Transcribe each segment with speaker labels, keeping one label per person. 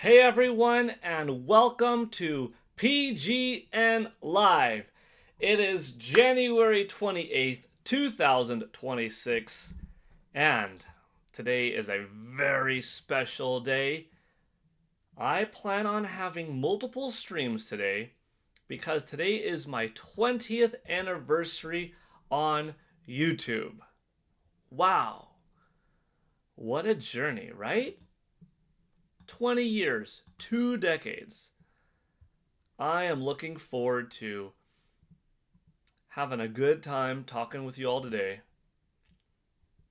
Speaker 1: Hey everyone, and welcome to PGN Live. It is January 28th, 2026, and today is a very special day. I plan on having multiple streams today because today is my 20th anniversary on YouTube. Wow, what a journey, right? 20 years, 2 decades. I am looking forward to having a good time talking with you all today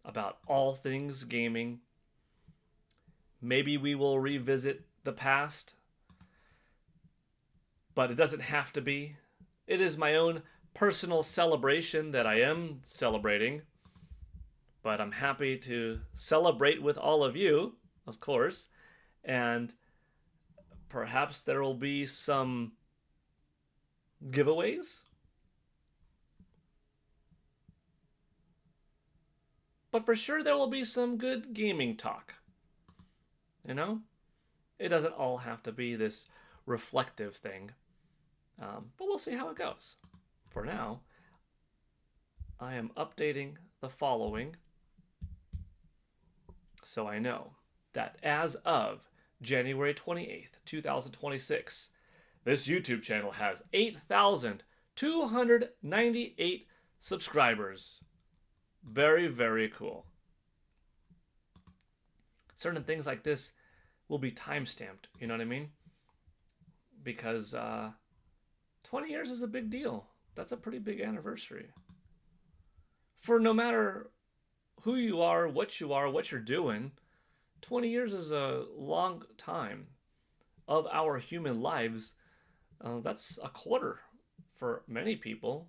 Speaker 1: about all things gaming. Maybe we will revisit the past, but it doesn't have to be. It is my own personal celebration that I am celebrating, but I'm happy to celebrate with all of you, of course. And perhaps there will be some giveaways. But for sure, there will be some good gaming talk. You know? It doesn't all have to be this reflective thing. But we'll see how it goes. For now, I am updating the following so I know that as of January 28th, 2026, this YouTube channel has 8,298 subscribers. Very, very cool. Certain things like this will be time-stamped, you know what I mean? Because 20 years is a big deal. That's a pretty big anniversary. For no matter who you are, what you're doing, 20 years is a long time of our human lives. That's a quarter for many people.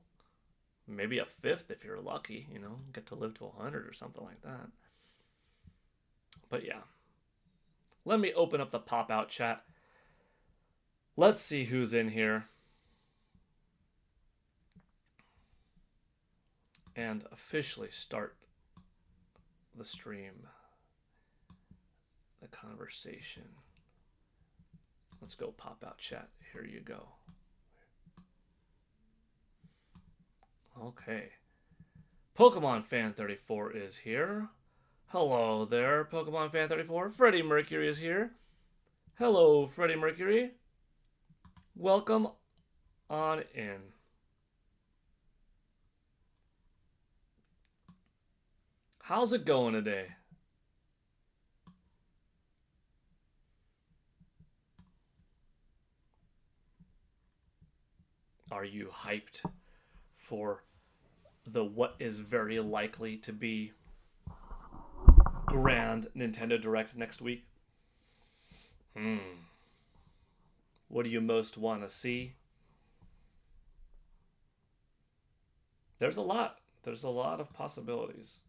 Speaker 1: Maybe a fifth if you're lucky, get to live to 100 or something like that. But yeah. Let me open up the pop-out chat. Let's see who's in here. And officially start the stream. The conversation. Let's go pop out chat. Here you go. Okay. Pokemon Fan 34 is here. Hello there, Pokemon Fan 34. Freddie Mercury is here. Hello, Freddie Mercury. Welcome on in. How's it going today? Are you hyped for the what is very likely to be grand Nintendo Direct next week? What do you most want to see? There's a lot. There's a lot of possibilities.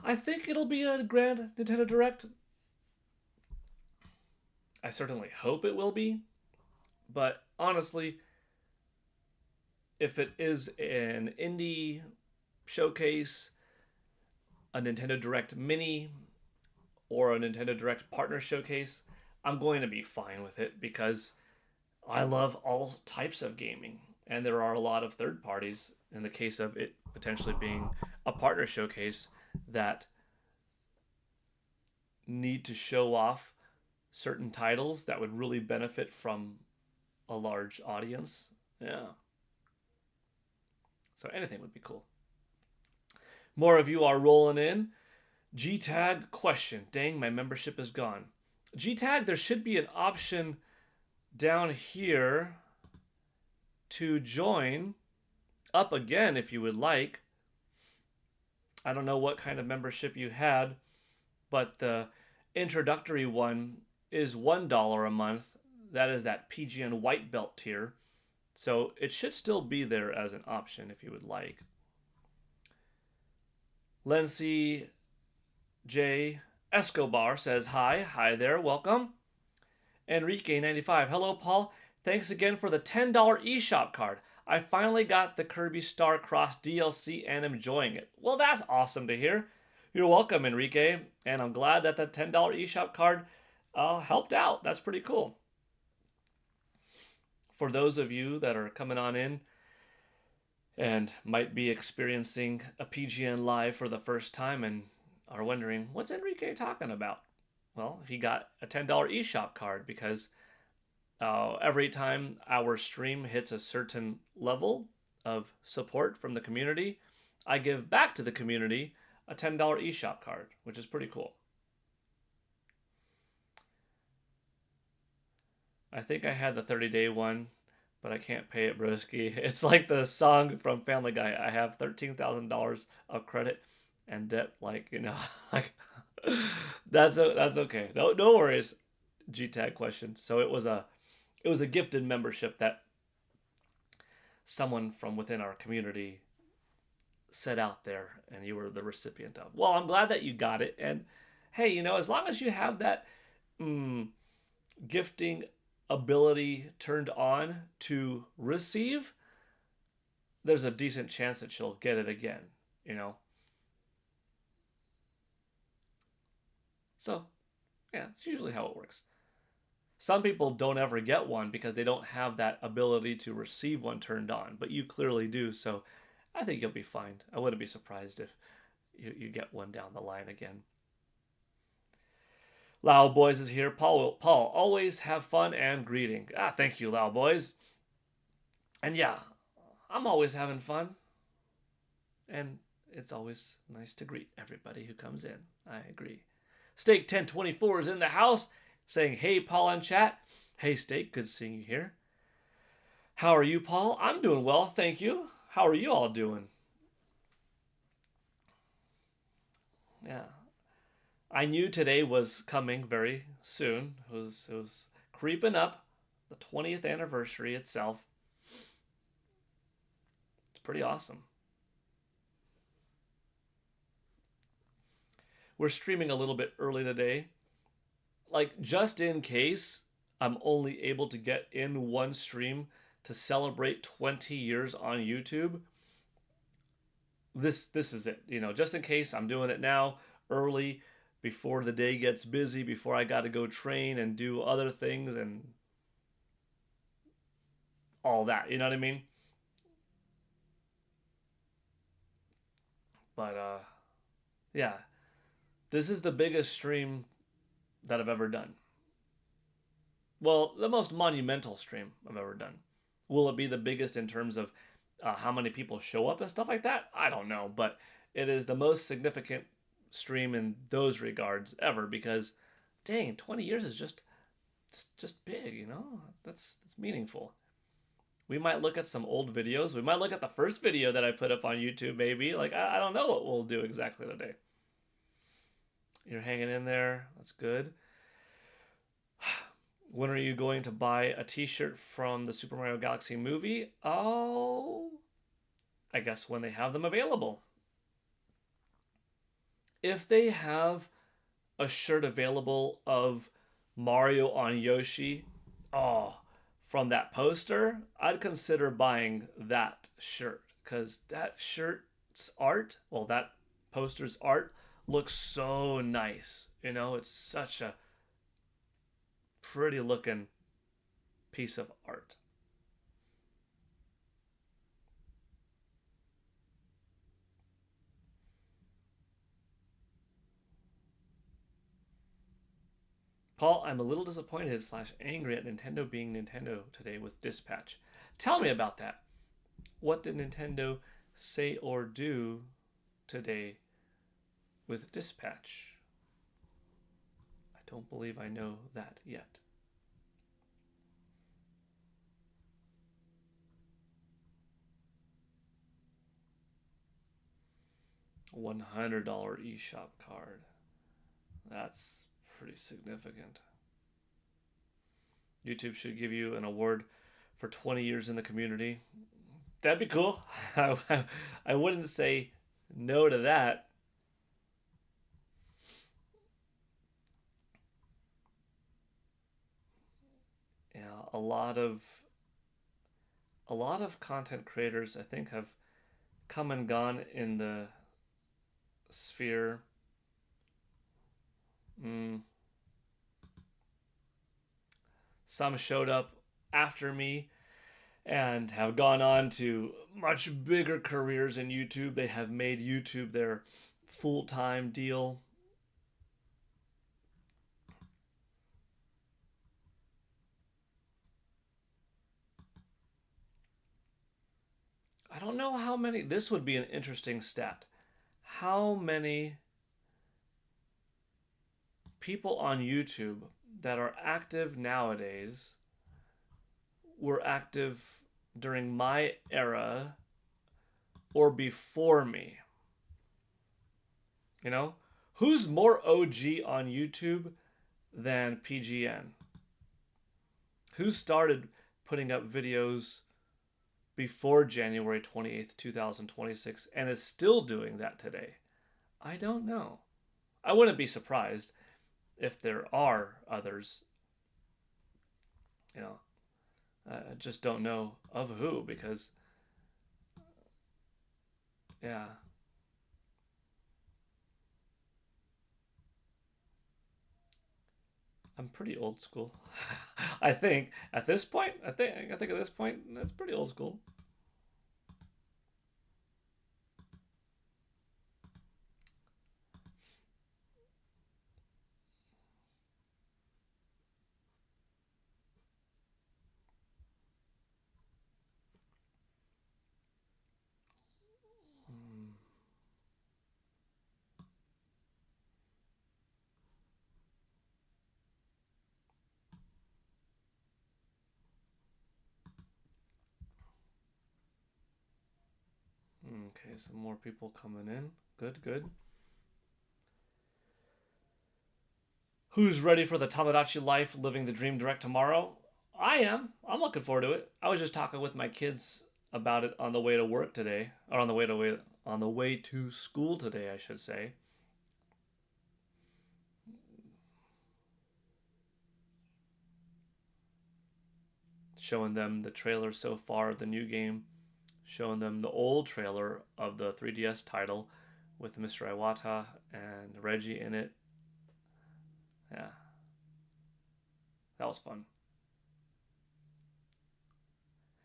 Speaker 1: I think it'll be a grand Nintendo Direct. I certainly hope it will be. But honestly, if it is an indie showcase, a Nintendo Direct Mini, or a Nintendo Direct Partner showcase, I'm going to be fine with it because I love all types of gaming. And there are a lot of third parties, in the case of it potentially being a partner showcase, that need to show off certain titles that would really benefit from a large audience. Yeah. So anything would be cool. More of you are rolling in. G-Tag question. Dang, my membership is gone. G-Tag, there should be an option down here to join up again if you would like. I don't know what kind of membership you had, but the introductory one is $1 a month. That is that PGN White Belt tier. So it should still be there as an option if you would like. Lency J. Escobar says hi. Hi there. Welcome. Enrique95. Hello, Paul. Thanks again for the $10 eShop card. I finally got the Kirby Star Cross DLC and am enjoying it. Well, that's awesome to hear. You're welcome, Enrique. And I'm glad that the $10 eShop card helped out. That's pretty cool. For those of you that are coming on in and might be experiencing a PGN Live for the first time and are wondering, what's Enrique talking about? Well, he got a $10 eShop card because every time our stream hits a certain level of support from the community, I give back to the community a $10 eShop card, which is pretty cool. I think I had the 30-day one, but I can't pay it, broski. It's like the song from Family Guy. I have $13,000 of credit and debt. Like, like that's okay. No worries. G-tag question. So it was a gifted membership that someone from within our community set out there, and you were the recipient of. Well, I'm glad that you got it, and hey, as long as you have that gifting ability turned on to receive, there's a decent chance that you'll get it again, So, yeah, it's usually how it works. Some people don't ever get one because they don't have that ability to receive one turned on, but you clearly do, so I think you'll be fine. I wouldn't be surprised if you get one down the line again. Lao Boys is here. Paul, always have fun and greeting. Thank you, Lao Boys. And yeah, I'm always having fun. And it's always nice to greet everybody who comes in. I agree. Steak 1024 is in the house saying, hey, Paul on chat. Hey, Steak, good seeing you here. How are you, Paul? I'm doing well, thank you. How are you all doing? Yeah. I knew today was coming very soon. It was creeping up. The 20th anniversary itself. It's pretty awesome. We're streaming a little bit early today. Like, just in case I'm only able to get in one stream to celebrate 20 years on YouTube. This is it. Just in case I'm doing it now, early, before the day gets busy, before I got to go train and do other things and all that. You know what I mean? But, yeah. This is the biggest stream that I've ever done. Well, the most monumental stream I've ever done. Will it be the biggest in terms of how many people show up and stuff like that? I don't know, but it is the most significant stream in those regards ever because, dang, 20 years is just big, That's meaningful. We might look at some old videos. We might look at the first video that I put up on YouTube, maybe. Like, I don't know what we'll do exactly today. You're hanging in there. That's good. When are you going to buy a t-shirt from the Super Mario Galaxy movie? Oh, I guess when they have them available. If they have a shirt available of Mario on Yoshi, from that poster, I'd consider buying that shirt because that shirt's art, that poster's art looks so nice. It's such a pretty looking piece of art. Paul, I'm a little disappointed / angry at Nintendo being Nintendo today with Dispatch. Tell me about that. What did Nintendo say or do today with Dispatch? I don't believe I know that yet. $100 eShop card. That's pretty significant. YouTube should give you an award for 20 years in the community. That'd be cool. I wouldn't say no to that. Yeah, a lot of content creators I think have come and gone in the sphere Mm. Some showed up after me and have gone on to much bigger careers in YouTube. They have made YouTube their full-time deal. I don't know how many. This would be an interesting stat. How many people on YouTube that are active nowadays were active during my era or before me? You know? Who's more OG on YouTube than PGN? Who started putting up videos before January 28th, 2026 and is still doing that today? I don't know. I wouldn't be surprised if there are others. You know, I just don't know of who because, yeah. I'm pretty old school. I think at this point, I think at this point, that's pretty old school. Hmm. Okay, some more people coming in. Good, good. Who's ready for the Tamagotchi life, living the dream direct tomorrow? I am. I'm looking forward to it. I was just talking with my kids about it on the way to work today, or on the way to school today, I should say. Showing them the trailer so far of the new game, showing them the old trailer of the 3DS title with Mr. Iwata and Reggie in it. Yeah, that was fun.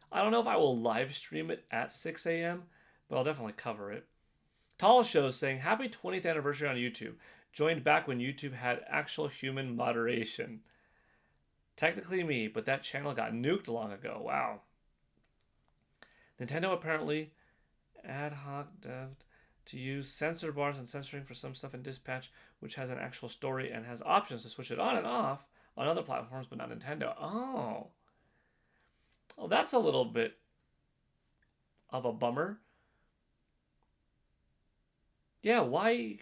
Speaker 1: I don't know if I will live stream it at 6 a.m., but I'll definitely cover it. Tall Show saying, Happy 20th anniversary on YouTube. Joined back when YouTube had actual human moderation. Technically me, but that channel got nuked long ago. Wow. Nintendo apparently ad hoc devved to use censor bars and censoring for some stuff in Dispatch, which has an actual story and has options to switch it on and off on other platforms, but not Nintendo. Oh. Well, that's a little bit of a bummer. Yeah, why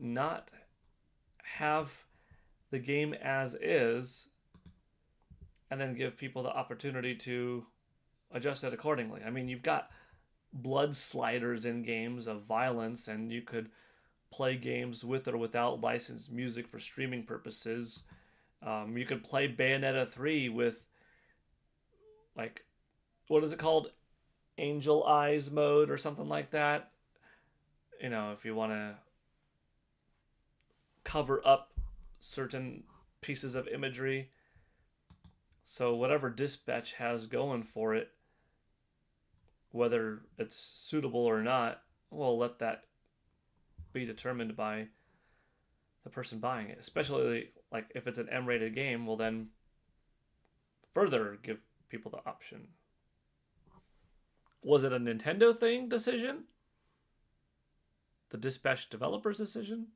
Speaker 1: not have the game as is and then give people the opportunity to adjust it accordingly? I mean, you've got blood sliders in games of violence, and you could play games with or without licensed music for streaming purposes. You could play Bayonetta 3 with, like, what is it called? Angel Eyes mode or something like that. You know, if you want to cover up certain pieces of imagery. So, whatever Dispatch has going for it, whether it's suitable or not, we'll let that be determined by the person buying it. Especially like if it's an M-rated game, we'll then further give people the option. Was it a Nintendo thing decision? The Dispatch developers decision?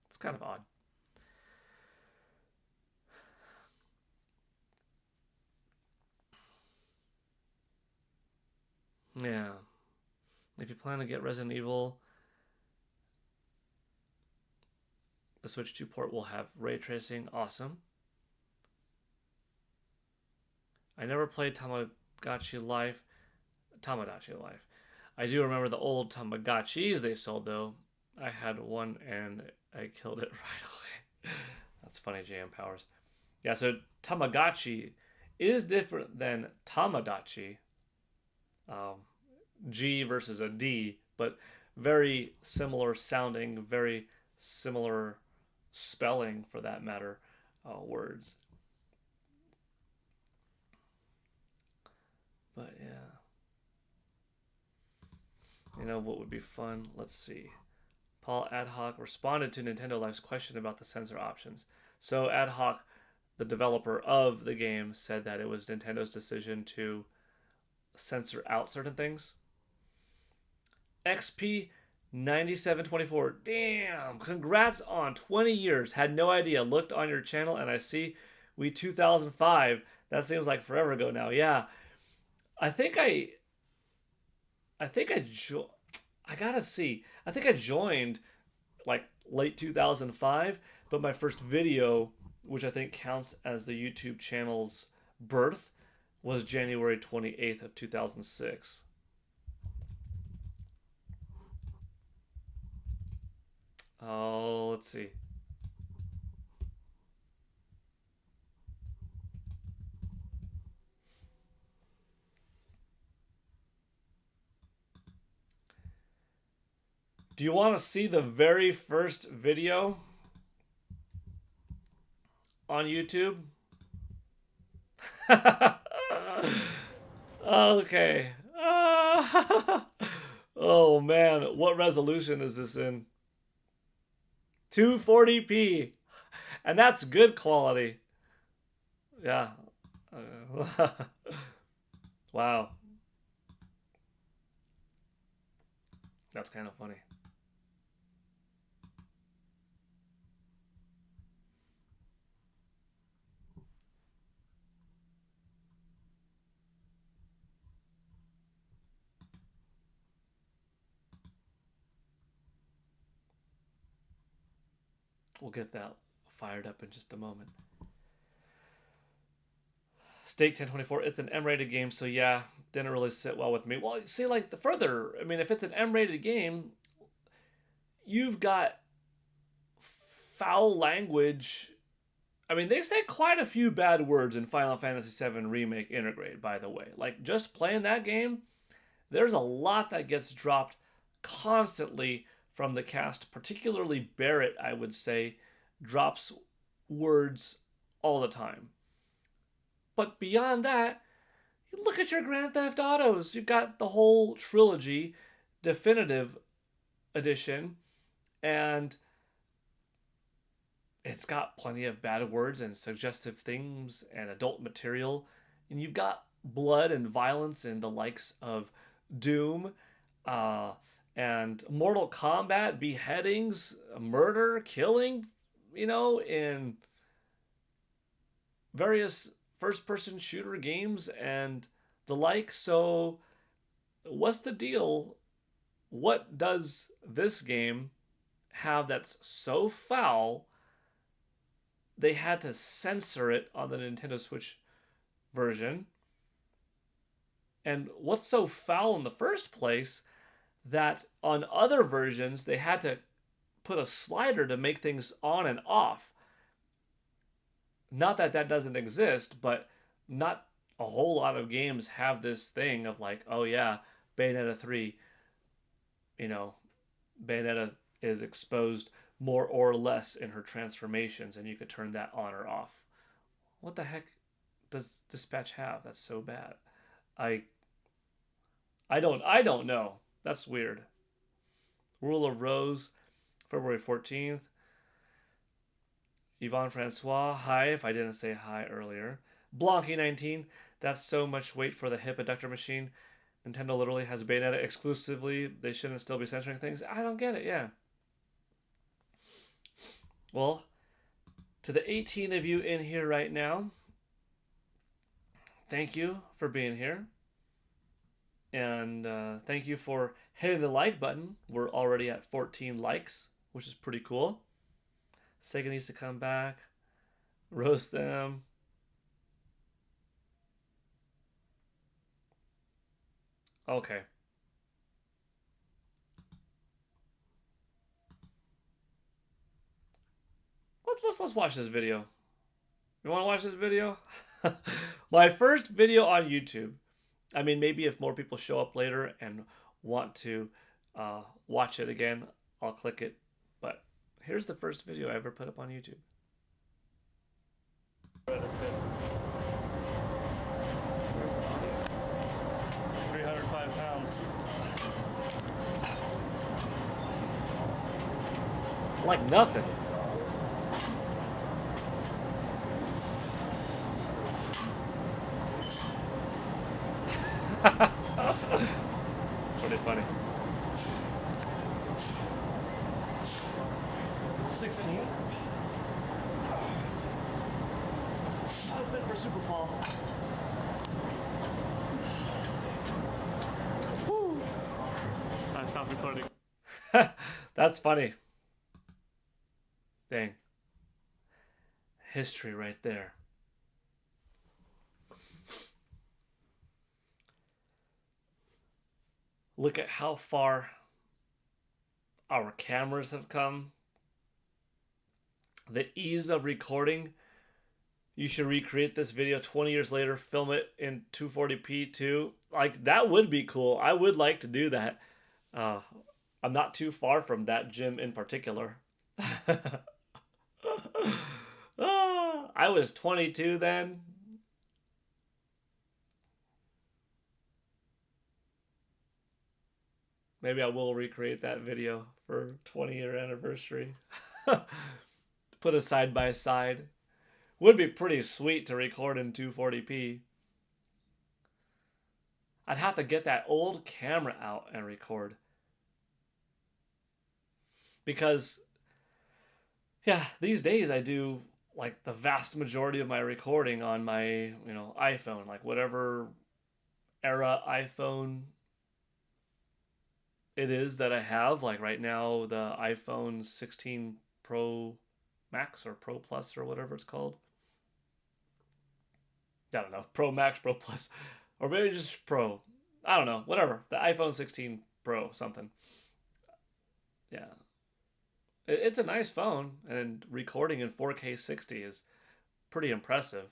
Speaker 1: It's kind of odd. Yeah. If you plan to get Resident Evil, the Switch 2 port will have ray tracing. Awesome. I never played Tamagotchi Life. Tamagotchi Life. I do remember the old Tamagotchis they sold, though. I had one and I killed it right away. That's funny, JM Powers. Yeah, so Tamagotchi is different than Tamagotchi. Um, G versus a D, but very similar sounding, very similar spelling for that matter, words. But yeah, you know what would be fun? Let's see. Paul Adhoc responded to Nintendo Life's question about the censor options. So Adhoc, the developer of the game, said that it was Nintendo's decision to censor out certain things. XP 9724. Damn. Congrats on 20 years. Had no idea. Looked on your channel and I see we 2005. That seems like forever ago now. Yeah. I think I gotta see. I think I joined like late 2005, but my first video, which I think counts as the YouTube channel's birth, was January 28th of 2006. Oh, let's see. Do you want to see the very first video on YouTube? Okay. Oh man, what resolution is this in? 240p. And that's good quality. Yeah. Wow. That's kind of funny. We'll get that fired up in just a moment. Stake 1024. It's an M-rated game, so yeah, didn't really sit well with me. Well, see, like the further, I mean, if it's an M-rated game, you've got foul language. I mean, they say quite a few bad words in Final Fantasy VII Remake Intergrade, by the way. Like, just playing that game, there's a lot that gets dropped constantly from the cast, particularly Barrett, I would say, drops words all the time. But beyond that, you look at your Grand Theft Autos. You've got the whole trilogy, definitive edition, and it's got plenty of bad words and suggestive things and adult material. And you've got blood and violence in the likes of Doom, and Mortal Kombat, beheadings, murder, killing, you know, in various first-person shooter games and the like. So what's the deal? What does this game have that's so foul they had to censor it on the Nintendo Switch version? And what's so foul in the first place that on other versions they had to put a slider to make things on and off? Not that that doesn't exist, but not a whole lot of games have this thing of like, oh yeah, Bayonetta 3, you know, Bayonetta is exposed more or less in her transformations and you could turn that on or off. What the heck does Dispatch have? That's so bad. I don't know. That's weird. Rule of Rose, February 14th. Yvonne Francois, hi, if I didn't say hi earlier. Blanky19, that's so much weight for the hip adductor machine. Nintendo literally has Bayonetta exclusively. They shouldn't still be censoring things. I don't get it, yeah. Well, to the 18 of you in here right now, thank you for being here. And thank you for hitting the like button. We're already at 14 likes, which is pretty cool. Sega needs to come back. Roast them. Okay. Let's watch this video. You want to watch this video? My first video on YouTube. I mean, maybe if more people show up later and want to watch it again, I'll click it. But here's the first video I ever put up on YouTube.
Speaker 2: Where's
Speaker 1: the audio?
Speaker 2: 305 pounds.
Speaker 1: Like nothing. Pretty funny.
Speaker 2: 16. How's that for Super Paul? Woo! I stopped recording.
Speaker 1: That's funny. Dang. History right there. Look at how far our cameras have come. The ease of recording. You should recreate this video 20 years later, film it in 240p too. Like, that would be cool. I would like to do that. I'm not too far from that gym in particular. I was 22 then. Maybe I will recreate that video for 20-year anniversary. Put it side by side. Would be pretty sweet to record in 240p. I'd have to get that old camera out and record. Because, yeah, these days I do like the vast majority of my recording on my, iPhone, like whatever era iPhone it is that I have. Like right now, the iPhone 16 Pro Max or Pro Plus or whatever it's called. I don't know, Pro Max, Pro Plus, or maybe just Pro. I don't know, whatever. The iPhone 16 Pro something. Yeah. It's a nice phone, and recording in 4K 60 is pretty impressive.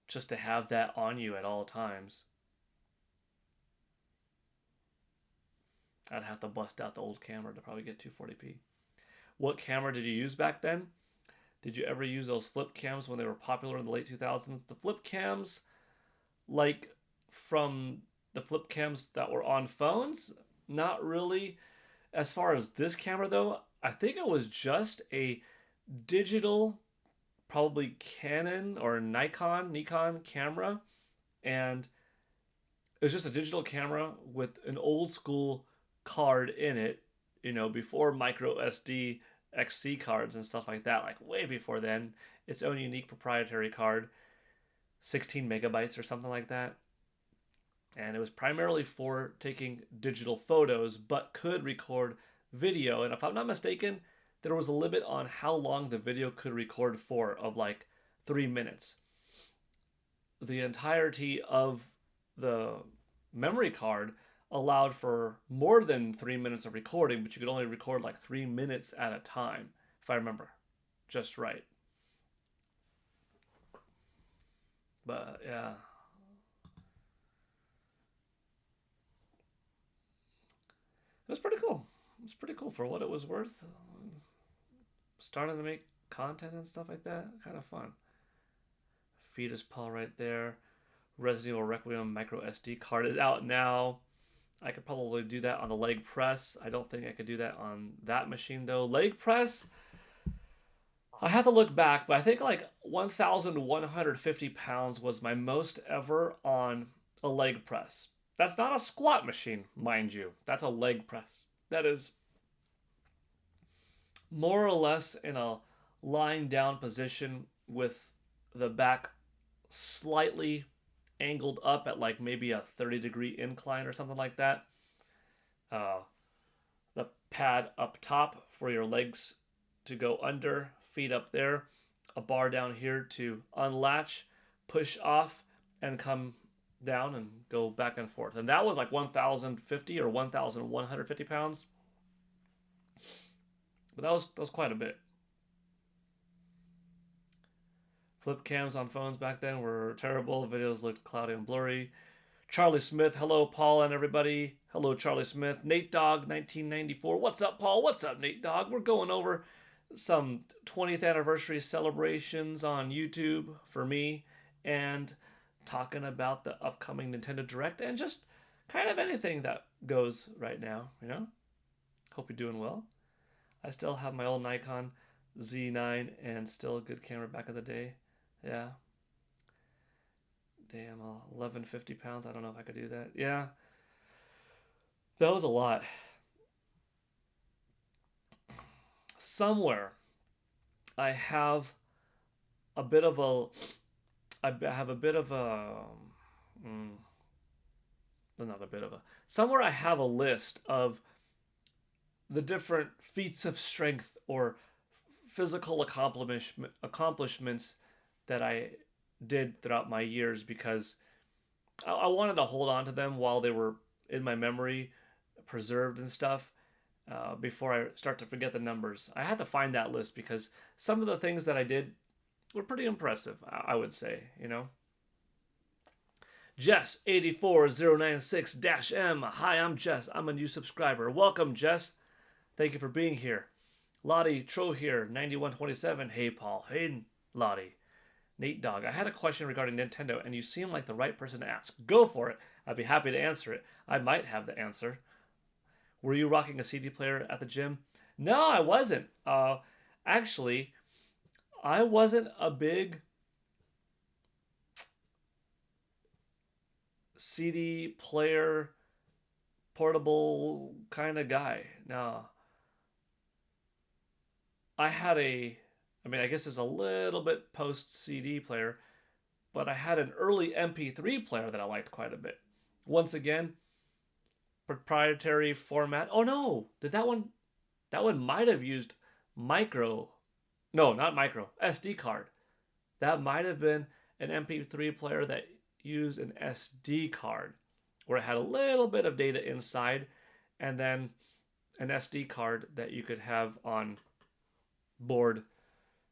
Speaker 1: Just to have that on you at all times. I'd have to bust out the old camera to probably get 240p. What camera did you use back then? Did you ever use those flip cams when they were popular in the late 2000s? The flip cams, like from the flip cams that were on phones? Not really. As far as this camera though, I think it was just a digital, probably Canon or Nikon camera. And it was just a digital camera with an old school card in it, before micro SD XC cards and stuff like that, like way before then. Its own unique proprietary card, 16 megabytes or something like that. And it was primarily for taking digital photos, but could record video. And if I'm not mistaken, there was a limit on how long the video could record for, of like 3 minutes. The entirety of the memory card allowed for more than 3 minutes of recording, but you could only record like 3 minutes at a time, if I remember just right. But yeah. It was pretty cool. It was pretty cool for what it was worth. Starting to make content and stuff like that, kind of fun. Fetus paw right there. Resident Evil Requiem micro SD card is out now. I could probably do that on the leg press. I don't think I could do that on that machine though. Leg press, I have to look back, but I think like 1,150 pounds was my most ever on a leg press. That's not a squat machine, mind you. That's a leg press. That is more or less in a lying down position with the back slightly angled up at like maybe a 30-degree incline or something like that. The pad up top for your legs to go under, feet up there, a bar down here to unlatch, push off, and come down and go back and forth. And that was like 1,050 or 1,150 pounds. But that was quite a bit. Flip cams on phones back then were terrible. Videos looked cloudy and blurry. Charlie Smith, hello, Paul and everybody. Hello, Charlie Smith. Nate Dogg, 1994. What's up, Paul? What's up, Nate Dogg? We're going over some 20th anniversary celebrations on YouTube for me and talking about the upcoming Nintendo Direct and just kind of anything that goes right now, you know? Hope you're doing well. I still have my old Nikon Z9 and still a good camera back in the day. Yeah. Damn, 1150 pounds. I don't know if I could do that. Yeah. That was a lot. Somewhere I have a bit of a not a bit of a somewhere I have a list of the different feats of strength or physical accomplishments that I did throughout my years, because I wanted to hold on to them while they were in my memory, preserved and stuff, before I start to forget the numbers. I had to find that list because some of the things that I did were pretty impressive, I would say, you know. Jess84096-M. Hi, I'm Jess. I'm a new subscriber. Welcome, Jess. Thank you for being here. Lottie Tro here, 9127. Hey, Paul. Hey, Lottie. Nate Dogg. I had a question regarding Nintendo, and you seem like the right person to ask. Go for it. I'd be happy to answer it. I might have the answer. Were you rocking a CD player at the gym? No, I wasn't. Actually, I wasn't a big CD player, portable kind of guy. No. I guess it's a little bit post CD player, but I had an early MP3 player that I liked quite a bit. Once again, proprietary format. Oh no, that one might have used micro. No, not micro, SD card. That might have been an MP3 player that used an SD card, where it had a little bit of data inside, and then an SD card that you could have on board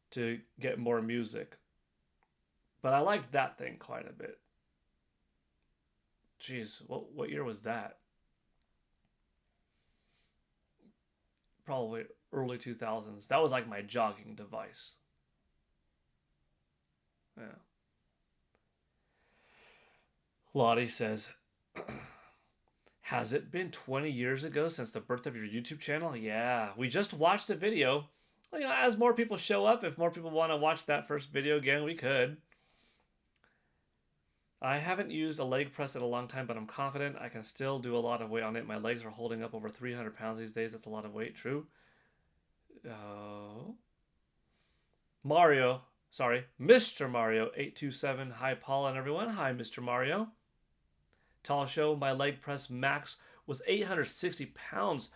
Speaker 1: to get more music. But I liked that thing quite a bit. Jeez, what year was that? Probably early 2000s. That was like my jogging device. Yeah. Lottie says, has it been 20 years ago since the birth of your YouTube channel? Yeah, we just watched a video. You know, as more people show up, if more people want to watch that first video again, we could. I haven't used a leg press in a long time, but I'm confident I can still do a lot of weight on it. My legs are holding up over 300 pounds these days. That's a lot of weight. True. Mr. Mario 827. Hi, Paul and everyone. Hi, Mr. Mario. Tall show. My leg press max was 860 pounds.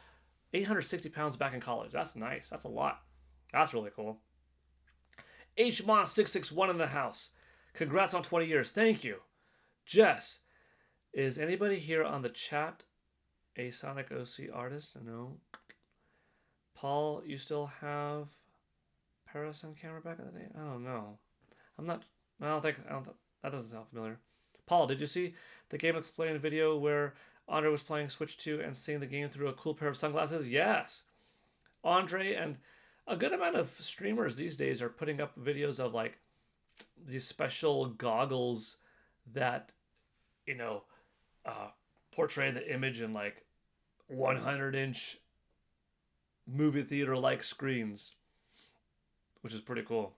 Speaker 1: 860 pounds back in college. That's nice. That's a lot. That's really cool. HMON661 in the house. Congrats on 20 years. Thank you. Jess, is anybody here on the chat a Sonic OC artist? No. Paul, you still have Paris on camera back in the day? I don't know. That doesn't sound familiar. Paul, did you see the Game Explained video where Andre was playing Switch 2 and seeing the game through a cool pair of sunglasses? Yes. Andre and a good amount of streamers these days are putting up videos of like these special goggles that, you know, portray the image in like 100-inch movie theater-like screens, which is pretty cool.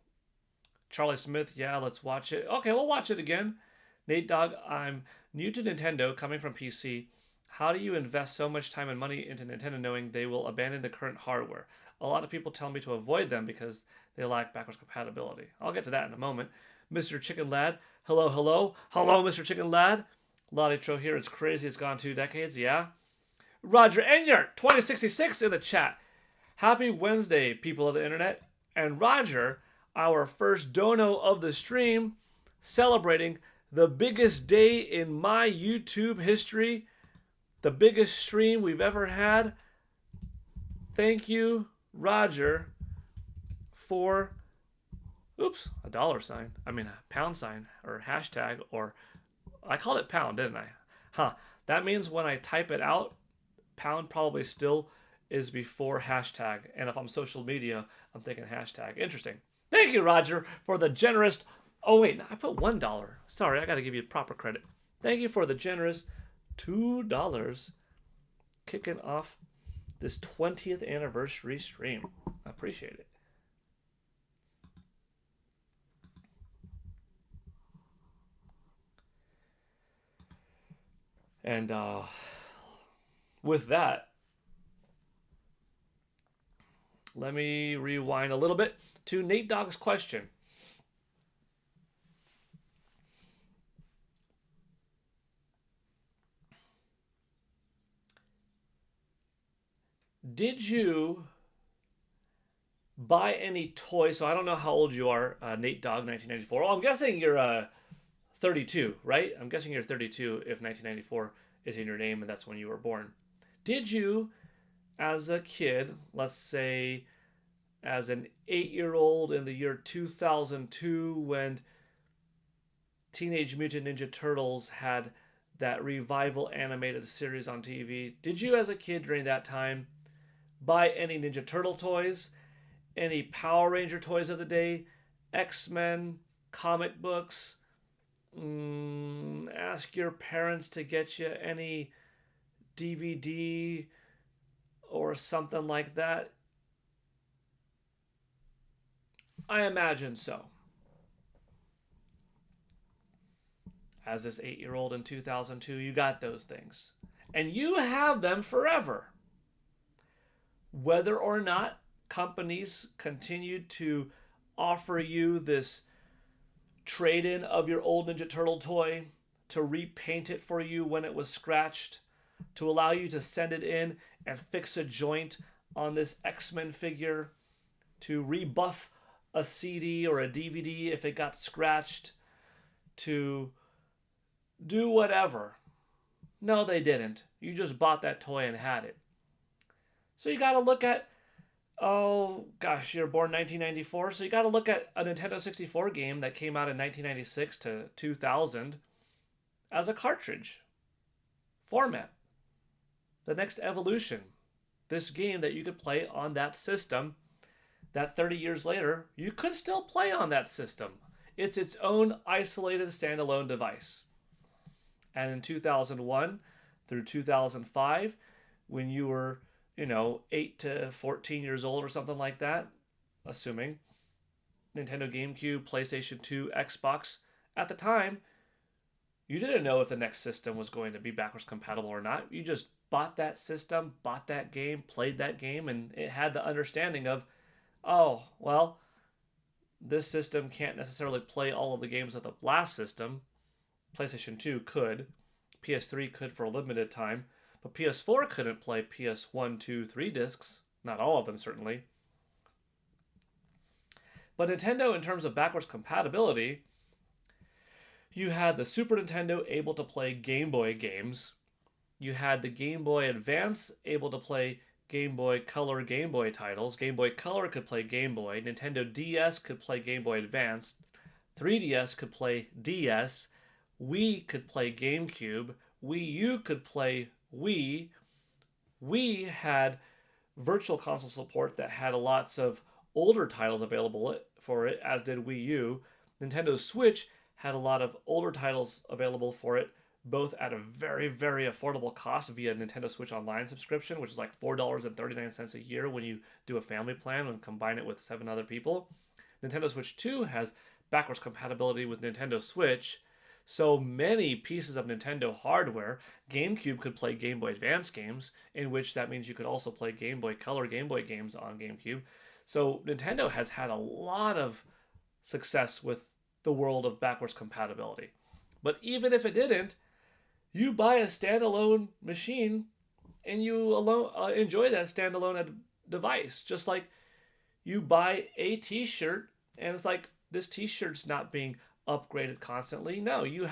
Speaker 1: Charlie Smith, yeah, let's watch it. Okay, we'll watch it again. Nate Dogg, I'm new to Nintendo, coming from PC. How do you invest so much time and money into Nintendo knowing they will abandon the current hardware? A lot of people tell me to avoid them because they lack backwards compatibility. I'll get to that in a moment. Mr. Chicken Lad, hello, hello. Hello, Mr. Chicken Lad. Lottie Tro here. It's crazy. It's gone 2 decades. Yeah. Roger Enyart, 2066 in the chat. Happy Wednesday, people of the internet. And Roger, our first dono of the stream, celebrating the biggest day in my YouTube history, the biggest stream we've ever had. Thank you, Roger, for, a dollar sign. I mean, a pound sign or hashtag, or I called it pound, didn't I? That means when I type it out, pound probably still is before hashtag. And if I'm social media, I'm thinking hashtag. Interesting. Thank you, Roger, for the generous. Oh, wait, I put $1. Sorry, I got to give you proper credit. Thank you for the generous $2 kicking off this 20th anniversary stream. I appreciate it. And with that, let me rewind a little bit to Nate Dogg's question. Did you buy any toys? So I don't know how old you are, Nate Dogg, 1994. Oh, I'm guessing you're 32, right? I'm guessing you're 32 if 1994 is in your name and that's when you were born. Did you, as a kid, let's say as an 8-year-old in the year 2002 when Teenage Mutant Ninja Turtles had that revival animated series on TV, did you as a kid during that time buy any Ninja Turtle toys, any Power Ranger toys of the day, X-Men, comic books? Ask your parents to get you any DVD or something like that? I imagine so. As this 8-year-old in 2002, you got those things. And you have them forever. Whether or not companies continued to offer you this trade-in of your old Ninja Turtle toy, to repaint it for you when it was scratched, to allow you to send it in and fix a joint on this X-Men figure, to rebuff a CD or a DVD if it got scratched, to do whatever. No, they didn't. You just bought that toy and had it. So you got to look at, oh gosh, you're born 1994, so you got to look at a Nintendo 64 game that came out in 1996 to 2000 as a cartridge format. The next evolution. This game that you could play on that system, that 30 years later, you could still play on that system. It's its own isolated standalone device. And in 2001 through 2005, when you were 8 to 14 years old or something like that, assuming, Nintendo GameCube, PlayStation 2, Xbox, at the time, you didn't know if the next system was going to be backwards compatible or not. You just bought that system, bought that game, played that game, and it had the understanding of, oh, well, this system can't necessarily play all of the games of the last system. PlayStation 2 could. PS3 could for a limited time. But PS4 couldn't play PS1, 2, 3 discs. Not all of them, certainly. But Nintendo, in terms of backwards compatibility, you had the Super Nintendo able to play Game Boy games. You had the Game Boy Advance able to play Game Boy Color, Game Boy titles. Game Boy Color could play Game Boy. Nintendo DS could play Game Boy Advance. 3DS could play DS. Wii could play GameCube. Wii U could play Wii. Wii had virtual console support that had lots of older titles available for it, as did Wii U. Nintendo Switch had a lot of older titles available for it, both at a very, very affordable cost via Nintendo Switch Online subscription, which is like $4.39 a year when you do a family plan and combine it with 7 other people. Nintendo Switch 2 has backwards compatibility with Nintendo Switch. So many pieces of Nintendo hardware. GameCube could play Game Boy Advance games, in which that means you could also play Game Boy Color, Game Boy games on GameCube. So Nintendo has had a lot of success with the world of backwards compatibility. But even if it didn't, you buy a standalone machine and you enjoy that standalone device. Just like you buy a t-shirt and it's like, this t-shirt's not being upgraded constantly. No, you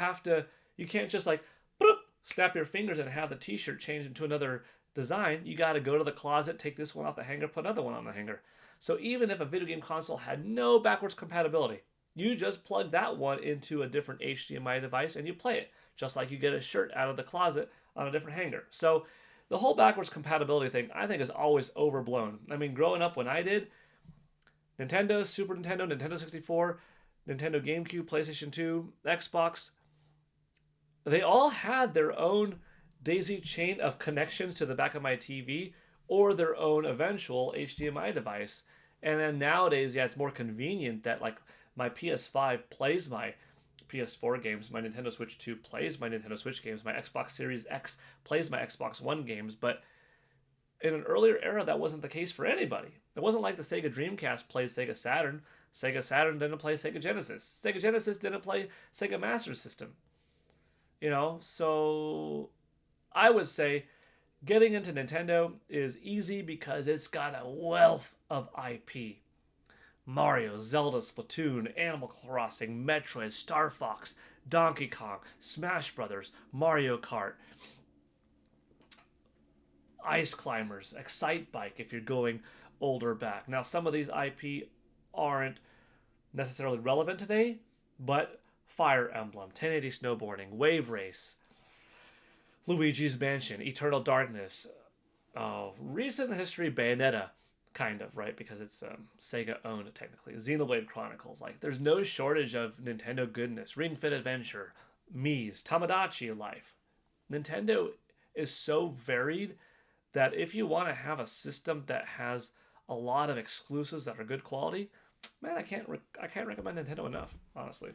Speaker 1: can't just like boop, snap your fingers and have the t-shirt change into another design. You got to go to the closet, take this one off the hanger, put another one on the hanger. So even if a video game console had no backwards compatibility, you just plug that one into a different HDMI device and you play it. Just like you get a shirt out of the closet on a different hanger. So the whole backwards compatibility thing, I think, is always overblown. I mean, growing up when I did, Nintendo, Super Nintendo, Nintendo 64, Nintendo GameCube, PlayStation 2, Xbox, they all had their own daisy chain of connections to the back of my TV or their own eventual HDMI device. And then nowadays, yeah, it's more convenient that like my PS5 plays my PS4 games, my Nintendo Switch 2 plays my Nintendo Switch games, my Xbox Series X plays my Xbox One games, but in an earlier era, that wasn't the case for anybody. It wasn't like the Sega Dreamcast played Sega Saturn. Sega Saturn didn't play Sega Genesis. Sega Genesis didn't play Sega Master System. So I would say getting into Nintendo is easy because it's got a wealth of IP. Mario, Zelda, Splatoon, Animal Crossing, Metroid, Star Fox, Donkey Kong, Smash Brothers, Mario Kart, Ice Climbers, Excite Bike if you're going older back. Now, some of these IP aren't necessarily relevant today, but Fire Emblem, 1080 Snowboarding, Wave Race, Luigi's Mansion, Eternal Darkness, recent history Bayonetta, kind of, right? Because it's Sega owned technically. Xenoblade Chronicles, like there's no shortage of Nintendo goodness. Ring Fit Adventure, Mii's, Tamagotchi Life. Nintendo is so varied that if you want to have a system that has a lot of exclusives that are good quality, man, I can't recommend Nintendo enough, honestly.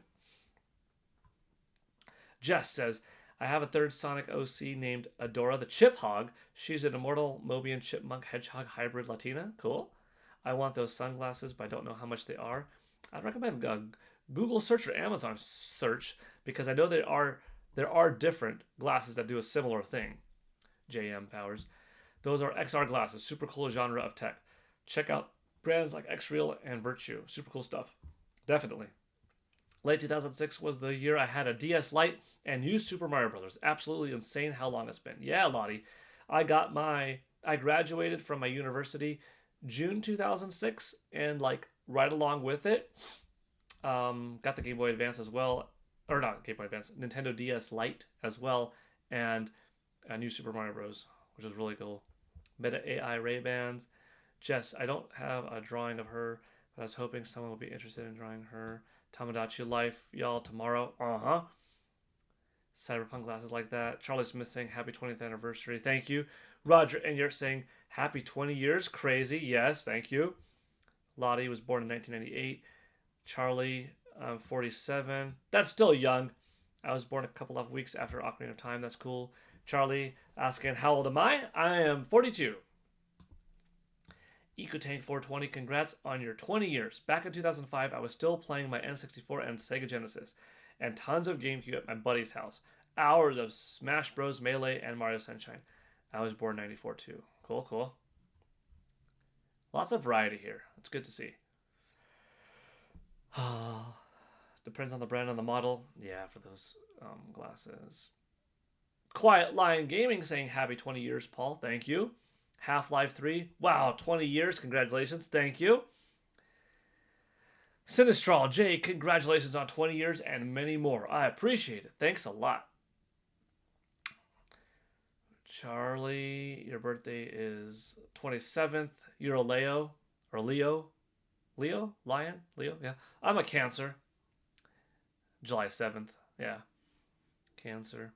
Speaker 1: Jess says, I have a third Sonic OC named Adora the Chip Hog. She's an immortal Mobian chipmunk hedgehog hybrid Latina. Cool. I want those sunglasses, but I don't know how much they are. I'd recommend Google search or Amazon search because I know there are different glasses that do a similar thing. JM Powers. Those are XR glasses. Super cool genre of tech. Check out brands like X-Real and Virtue. Super cool stuff. Definitely. Late 2006 was the year I had a DS Lite and used Super Mario Brothers. Absolutely insane how long it's been. Yeah, Lottie. I graduated from my university June 2006, and like right along with it, got the Game Boy Advance as well, or not Game Boy Advance, Nintendo DS Lite as well, and a new Super Mario Bros, which was really cool. Meta AI Ray-Bans. Jess, I don't have a drawing of her, but I was hoping someone would be interested in drawing her. Tamagotchi Life, y'all, tomorrow. Cyberpunk glasses like that. Charlie Smith saying happy 20th anniversary. Thank you. Roger and you're saying happy 20 years. Crazy. Yes, thank you. Lottie was born in 1998. Charlie, 47. That's still young. I was born a couple of weeks after Ocarina of Time. That's cool. Charlie asking, how old am I? I am 42. EcoTank420, congrats on your 20 years. Back in 2005, I was still playing my N64 and Sega Genesis, and tons of GameCube at my buddy's house. Hours of Smash Bros, Melee, and Mario Sunshine. I was born 94 too. Cool, cool. Lots of variety here. It's good to see. Depends on the brand and the model. Yeah, for those glasses. Quiet Lion Gaming saying happy 20 years, Paul. Thank you. Half-Life 3. Wow, 20 years. Congratulations. Thank you. Sinistral J, congratulations on 20 years and many more. I appreciate it. Thanks a lot. Charlie, your birthday is 27th. You're a Leo. Or Leo. Leo? Lion? Leo? Yeah. I'm a Cancer. July 7th. Yeah. Cancer.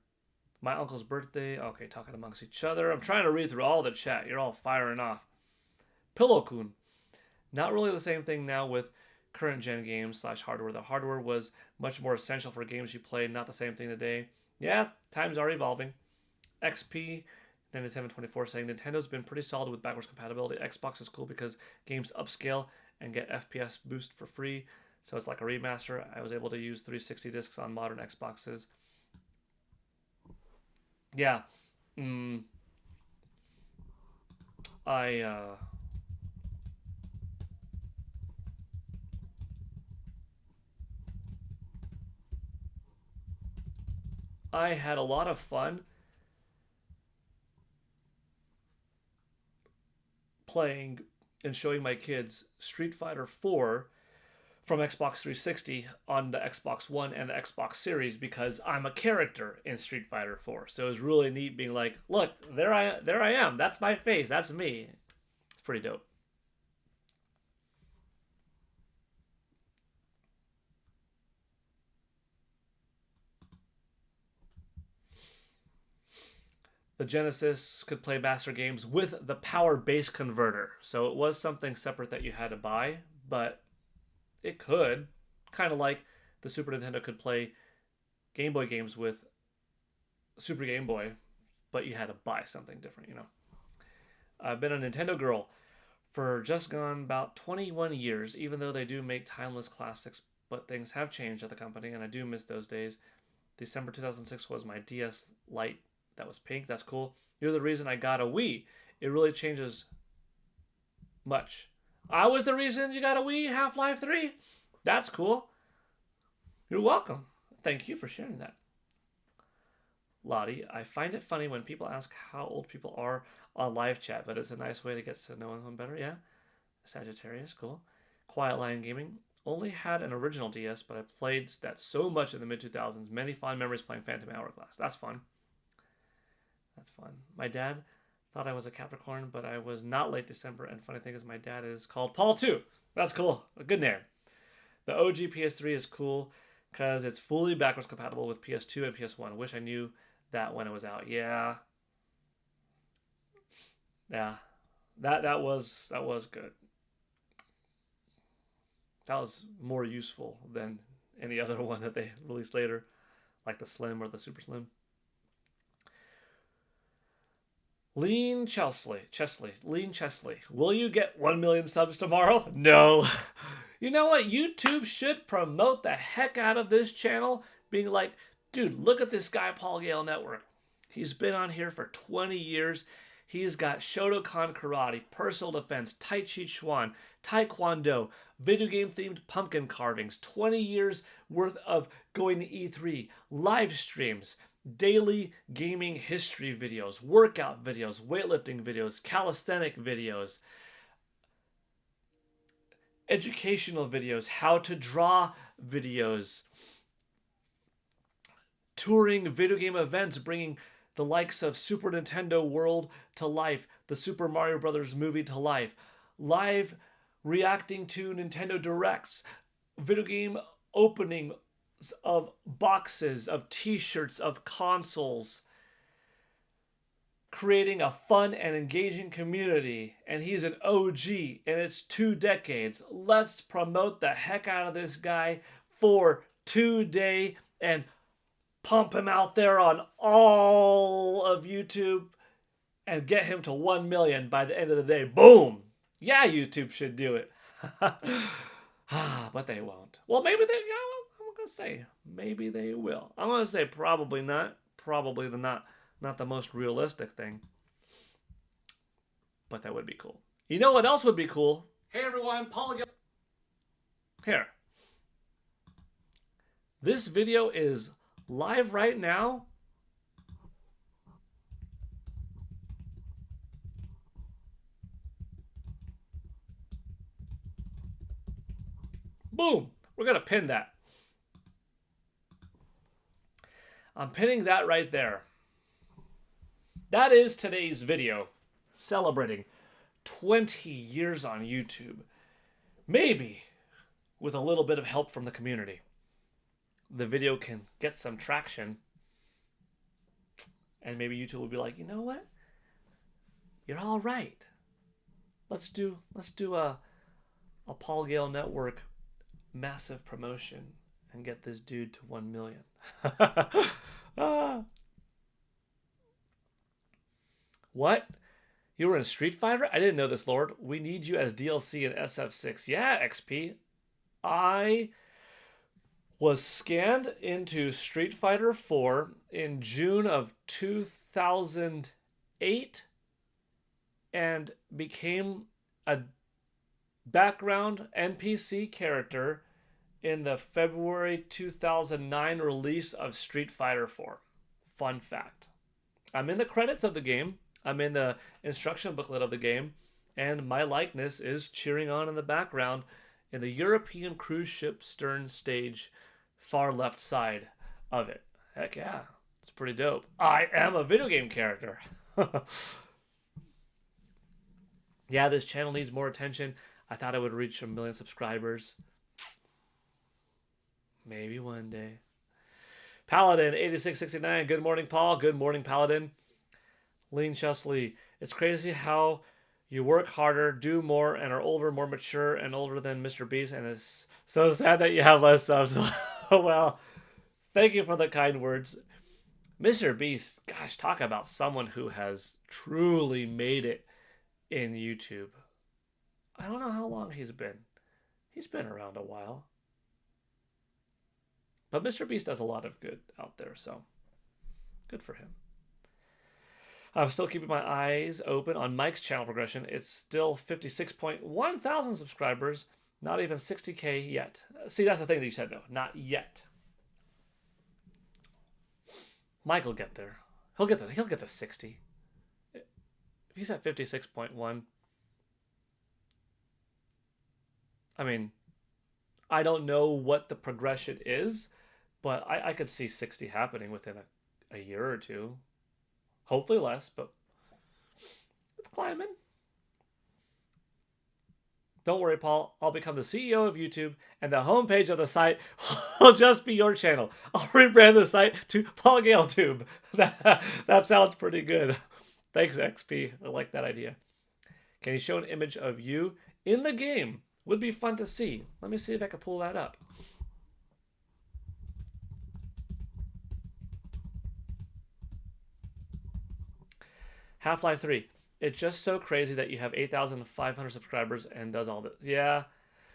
Speaker 1: My uncle's birthday. Okay, talking amongst each other. I'm trying to read through all the chat. You're all firing off. Pillow-kun. Not really the same thing now with current gen games / hardware. The hardware was much more essential for games you played. Not the same thing today. Yeah, times are evolving. XP 9724 saying Nintendo's been pretty solid with backwards compatibility. Xbox is cool because games upscale and get FPS boost for free. So it's like a remaster. I was able to use 360 discs on modern Xboxes. Yeah. I had a lot of fun playing and showing my kids Street Fighter 4 from Xbox 360 on the Xbox One and the Xbox Series because I'm a character in Street Fighter 4. So it was really neat being like, look, there I am. That's my face. That's me. It's pretty dope. The Genesis could play Master games with the power base converter. So it was something separate that you had to buy, but it could. Kind of like the Super Nintendo could play Game Boy games with Super Game Boy, but you had to buy something different, you know. I've been a Nintendo girl for just gone about 21 years, even though they do make timeless classics, but things have changed at the company, and I do miss those days. December 2006 was my DS Lite. That was pink. That's cool. You're the reason I got a Wii. It really changes much. I was the reason you got a Wii, Half-Life 3. That's cool. You're welcome. Thank you for sharing that. Lottie, I find it funny when people ask how old people are on live chat, but it's a nice way to get to know them better. Yeah. Sagittarius, cool. Quiet Lion Gaming. Only had an original DS, but I played that so much in the mid-2000s. Many fond memories playing Phantom Hourglass. That's fun. That's fun. My dad thought I was a Capricorn, but I was not late December. And funny thing is, my dad is called Paul too. That's cool. A good name. The OG PS3 is cool because it's fully backwards compatible with PS2 and PS1. Wish I knew that when it was out. Yeah. Yeah. That was good. That was more useful than any other one that they released later, like the Slim or the Super Slim. Lean Chesley. Will you get 1 million subs tomorrow? No. You know what? YouTube should promote the heck out of this channel, being like, dude, look at this guy, Paul Gale Network. He's been on here for 20 years. He's got Shotokan Karate, Personal Defense, Tai Chi Chuan, Taekwondo, video game themed pumpkin carvings, 20 years worth of going to E3, live streams, daily gaming history videos, workout videos, weightlifting videos, calisthenic videos, educational videos, how to draw videos, touring video game events, bringing the likes of Super Nintendo World to life, the Super Mario Brothers movie to life, live reacting to Nintendo Directs, video game opening of boxes, of t-shirts, of consoles, creating a fun and engaging community. And he's an OG, and it's 2 decades. Let's promote the heck out of this guy for today and pump him out there on all of YouTube and get him to 1 million by the end of the day. Boom! Yeah, YouTube should do it. But they won't. Well, maybe they... I'm going to say maybe they will. I'm going to say probably not. Probably not the most realistic thing. But that would be cool. You know what else would be cool? Hey everyone, Paul Gale. Here. This video is live right now. Boom. We're going to pin that. I'm pinning that right there. That is today's video celebrating 20 years on YouTube. Maybe with a little bit of help from the community, the video can get some traction. And maybe YouTube will be like, you know what? You're all right. Let's do a Paul Gale Network massive promotion and get this dude to 1 million. What? You were in Street Fighter? I didn't know this, Lord. We need you as DLC in SF6. Yeah, XP. I was scanned into Street Fighter 4 in June of 2008 and became a background NPC character in the February 2009 release of Street Fighter 4. Fun fact. I'm in the credits of the game. I'm in the instruction booklet of the game. And my likeness is cheering on in the background in the European cruise ship stern stage, far left side of it. Heck yeah, it's pretty dope. I am a video game character. Yeah, this channel needs more attention. I thought I would reach 1 million subscribers. Maybe one day. Paladin 8669. Good morning, Paul. Good morning, Paladin. Lean Chesley. It's crazy how you work harder, do more, and are older, more mature, and older than Mr. Beast, and it's so sad that you have less subs. Well, thank you for the kind words. Mr. Beast, gosh, talk about someone who has truly made it in YouTube. I don't know how long he's been. He's been around a while. But Mr. Beast does a lot of good out there, so good for him. I'm still keeping my eyes open on Mike's channel progression. It's still 56.1 thousand subscribers, not even 60K yet. See, that's the thing that you said, though. Not yet. Mike will get there. He'll get there. He'll get to 60. If he's at 56.1, I mean, I don't know what the progression is, but I could see 60 happening within a year or two. Hopefully less, but it's climbing. Don't worry, Paul. I'll become the CEO of YouTube, and the homepage of the site will just be your channel. I'll rebrand the site to Paul Gale Tube. That sounds pretty good. Thanks, XP. I like that idea. Can you show an image of you in the game? Would be fun to see. Let me see if I can pull that up. Half-Life 3. It's just so crazy that you have 8,500 subscribers and does all this. Yeah.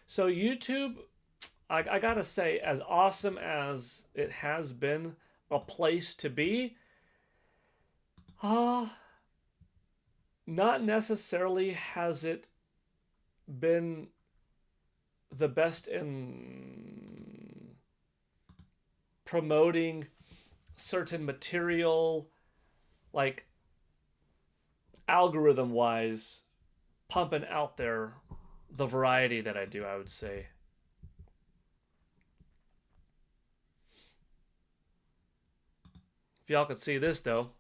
Speaker 1: So YouTube, I gotta say, as awesome as it has been a place to be, not necessarily has it been the best in promoting certain material, like algorithm wise, pumping out there the variety that I do, I would say. If y'all could see this though,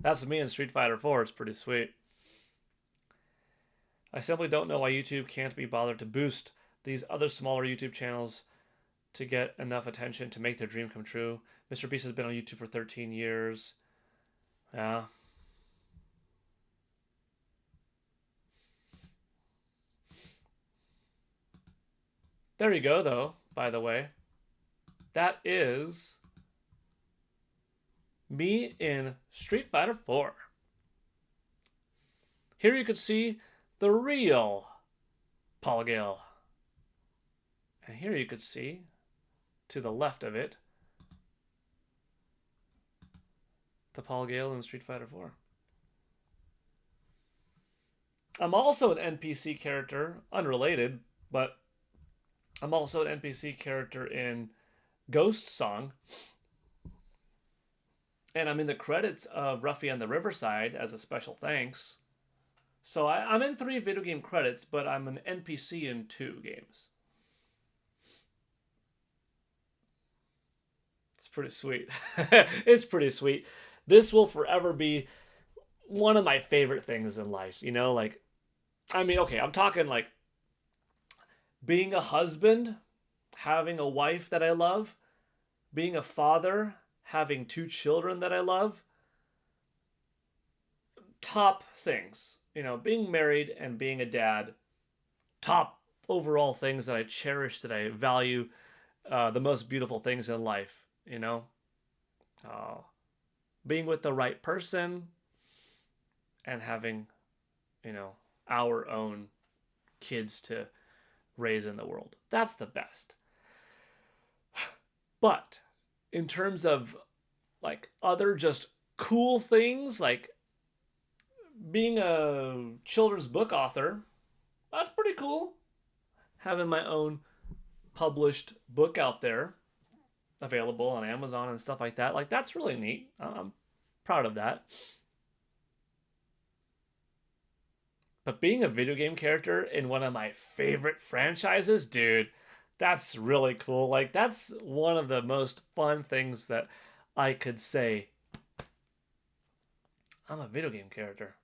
Speaker 1: that's me in Street Fighter 4. It's pretty sweet. I simply don't know why YouTube can't be bothered to boost these other smaller YouTube channels to get enough attention to make their dream come true. Mr. Beast has been on YouTube for 13 years. Yeah. There you go, though, by the way. That is me in Street Fighter 4. Here you could see the real Paul Gale. And here you could see, to the left of it, the Paul Gale in Street Fighter 4. I'm also an NPC character, unrelated, but I'm also an NPC character in Ghost Song. And I'm in the credits of Ruffy and the Riverside as a special thanks. So I'm in 3 video game credits, but I'm an NPC in 2 games. It's pretty sweet. It's pretty sweet. This will forever be one of my favorite things in life. You know, like, I mean, okay, I'm talking like being a husband, having a wife that I love, being a father, having 2 children that I love. Top things. You know, being married and being a dad, top overall things that I cherish, that I value, the most beautiful things in life, you know? Being with the right person and having, you know, our own kids to raise in the world. That's the best. But in terms of, like, other just cool things, like being a children's book author, that's pretty cool. Having my own published book out there, available on Amazon and stuff like that. Like, that's really neat. I'm proud of that. But being a video game character in one of my favorite franchises, dude, that's really cool. Like, that's one of the most fun things that I could say. I'm a video game character.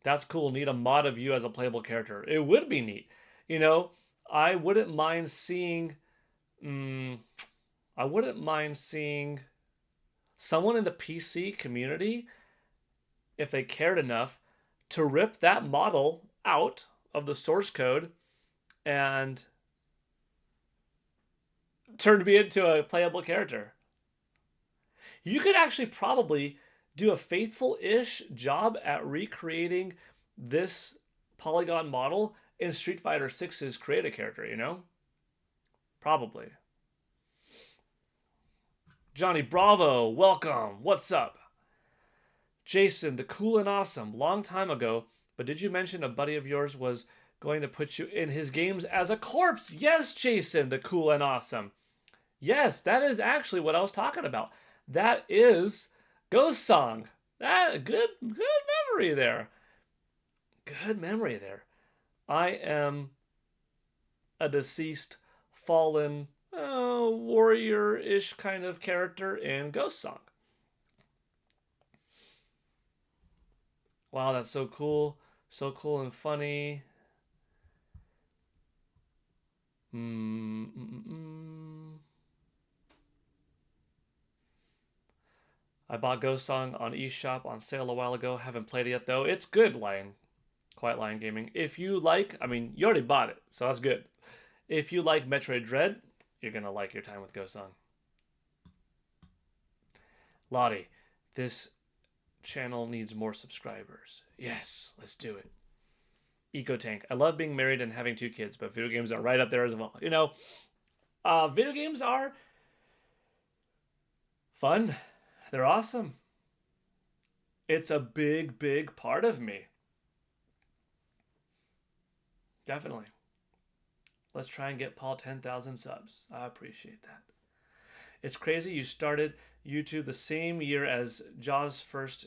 Speaker 1: That's cool. Need a mod of you as a playable character. It would be neat. You know, I wouldn't mind seeing. I wouldn't mind seeing someone in the PC community, if they cared enough, to rip that model out of the source code and turn me into a playable character. You could actually probably do a faithful-ish job at recreating this polygon model in Street Fighter 6's Create a Character, you know? Probably. Johnny Bravo, welcome. What's up? Jason, the cool and awesome. Long time ago, but did you mention a buddy of yours was going to put you in his games as a corpse? Yes, Jason, the cool and awesome. Yes, that is actually what I was talking about. That is Ghost Song. That good memory there. Good memory there. I am a deceased, fallen, warrior-ish kind of character in Ghost Song. Wow, that's so cool. So cool and funny. I bought Ghost Song on eShop on sale a while ago. Haven't played it yet, though. It's good, Quiet Lion Gaming. If you like, you already bought it, so that's good. If you like Metroid Dread, you're going to like your time with Ghost Song. Lottie, this channel needs more subscribers. Yes, let's do it. Eco Tank. I love being married and having 2 kids, but video games are right up there as well. You know, video games are fun. They're awesome. It's a big, big part of me. Definitely. Let's try and get Paul 10,000 subs. I appreciate that. It's crazy you started YouTube the same year as Jaw's first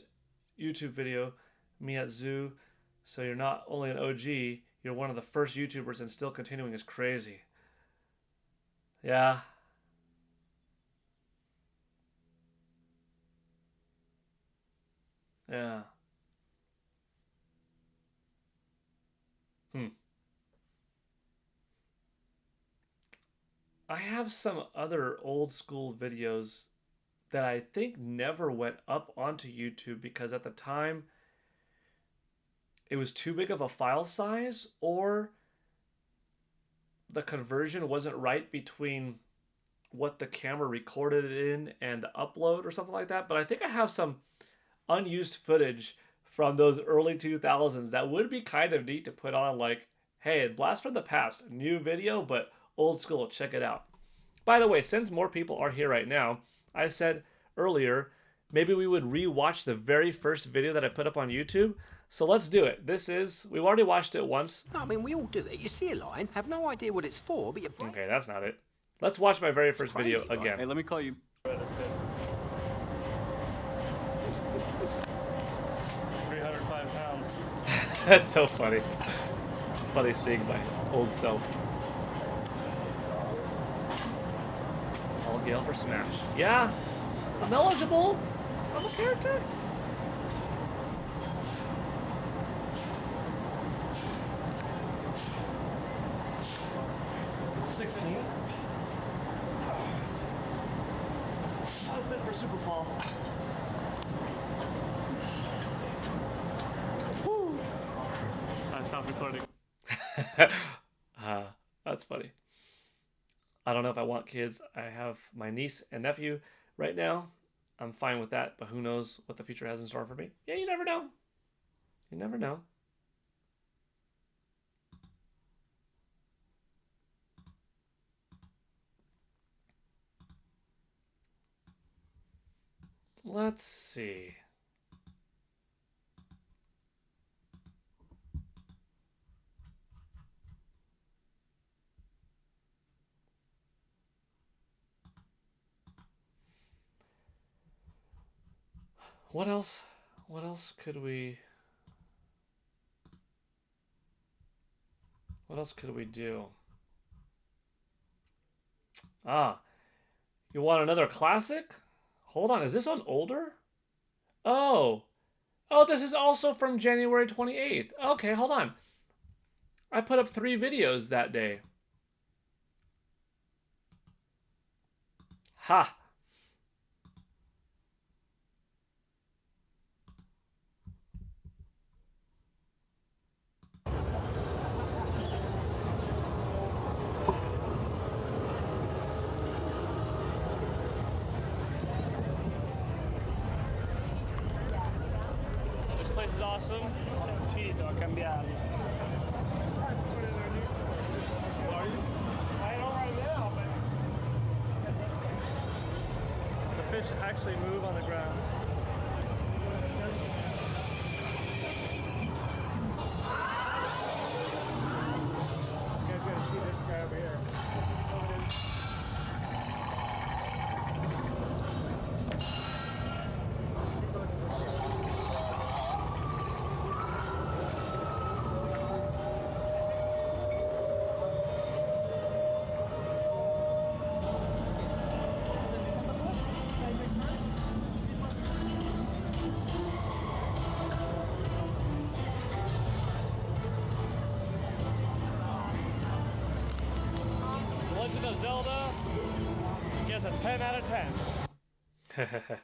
Speaker 1: YouTube video, me at Zoo. So you're not only an OG, you're one of the first YouTubers, and still continuing is crazy. Yeah. Yeah. I have some other old school videos that I think never went up onto YouTube because at the time it was too big of a file size, or the conversion wasn't right between what the camera recorded it in and the upload or something like that. But I think I have some unused footage from those early 2000s that would be kind of neat to put on, like, hey, Blast from the Past, new video, but old school, check it out. By the way, since more people are here right now, I said earlier, maybe we would re-watch the very first video that I put up on YouTube. So let's do it. We've already watched it once.
Speaker 3: No, we all do it. You see a line, have no idea what it's for, but you...
Speaker 1: Okay, that's not it. Let's watch my very first video again.
Speaker 4: Hey, let me call you.
Speaker 2: 305 pounds.
Speaker 1: That's so funny. It's funny seeing my old self. Paul Gale for Smash. Yeah, I'm eligible. I'm a character.
Speaker 2: For Super Paul. I stopped recording.
Speaker 1: That's funny. I don't know if I want kids. I have my niece and nephew right now. I'm fine with that, but who knows what the future has in store for me. Yeah, you never know. You never know. Let's see. What else? What else could we... What else could we do? Ah, you want another classic? Hold on, is this on older? Oh. Oh, this is also from January 28th. Okay, hold on. I put up 3 videos that day. Ha!
Speaker 2: This place is awesome. Sì, devo cambiarlo. I know right now, but the fish actually move on the ground. You guys gotta see this guy over here. The Legend of Zelda gets a 10 out of 10.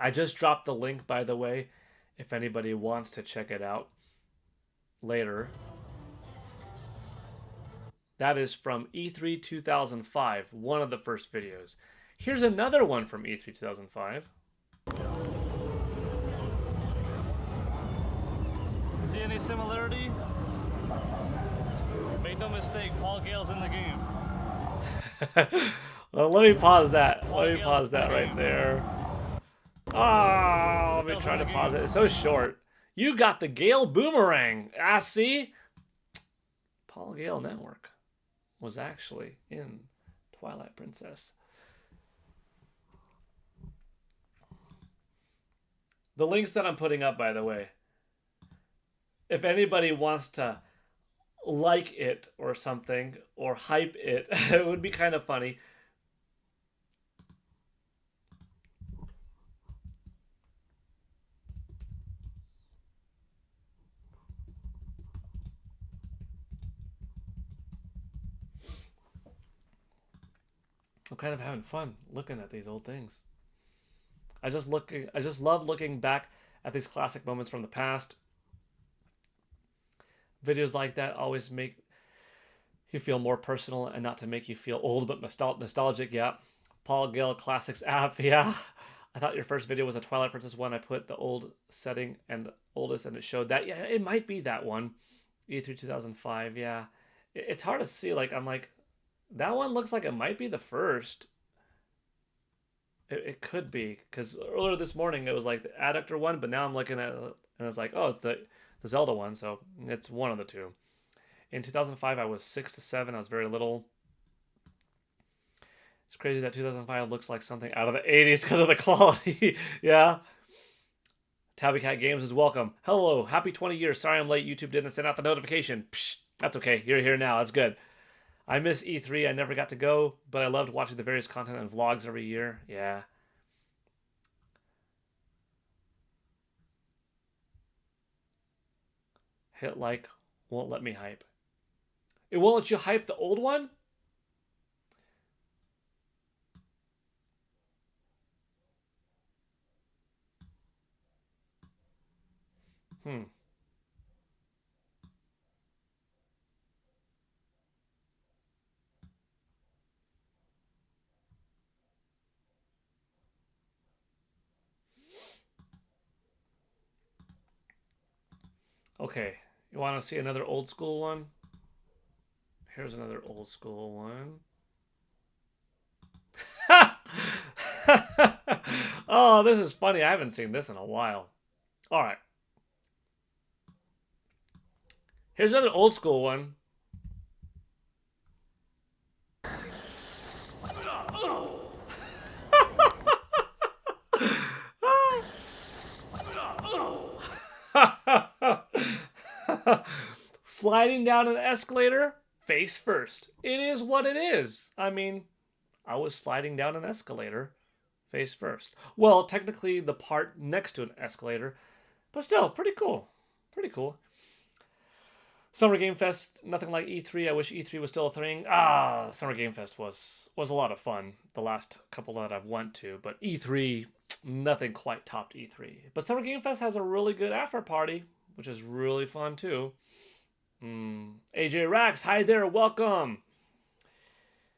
Speaker 1: I just dropped the link, by the way, if anybody wants to check it out later. That is from E3 2005, one of the first videos. Here's another one from E3 2005.
Speaker 2: See any similarity? Make no mistake, Paul Gale's in the game.
Speaker 1: Well, let me pause that. Let me pause that right there. Oh, let me try to pause it. It's so short. You got the Gale boomerang. Ah, see? Paul Gale Network was actually in Twilight Princess. The links that I'm putting up, by the way, if anybody wants to like it or something, or hype it, it would be kind of funny. I'm kind of having fun looking at these old things. I just love looking back at these classic moments from the past. Videos like that always make you feel more personal and not to make you feel old but nostalgic. Yeah. Paul Gale Classics app. Yeah. I thought your first video was a Twilight Princess one. I put the old setting and the oldest and it showed that. Yeah, it might be that one. E3 2005. Yeah. It's hard to see. Like, I'm like, that one looks like it might be the first. It could be, because earlier this morning it was like the Adductor one, but now I'm looking at it and it's like, oh, it's the Zelda one, so it's one of the two. In 2005, I was 6 to 7. I was very little. It's crazy that 2005 looks like something out of the 80s because of the quality. Yeah. Tabby Cat Games is welcome. Hello, happy 20 years. Sorry I'm late. YouTube didn't send out the notification. Psh, that's okay. You're here now. That's good. I miss E3. I never got to go, but I loved watching the various content and vlogs every year. Yeah. Hit like won't let me hype. It won't let you hype the old one? Okay, you want to see another old school one? Here's another old school one. Oh, this is funny. I haven't seen this in a while. All right. Here's another old school one. sliding down an escalator face first. It is what it is. I mean, I was sliding down an escalator face first. Well, technically the part next to an escalator, but still, pretty cool. Pretty cool. Summer Game Fest, nothing like E3. I wish E3 was still a thing. Summer Game Fest was a lot of fun. The last couple that I've went to, but E3, nothing quite topped E3. But Summer Game Fest has a really good after party, which is really fun too. AJ Rax, hi there, welcome.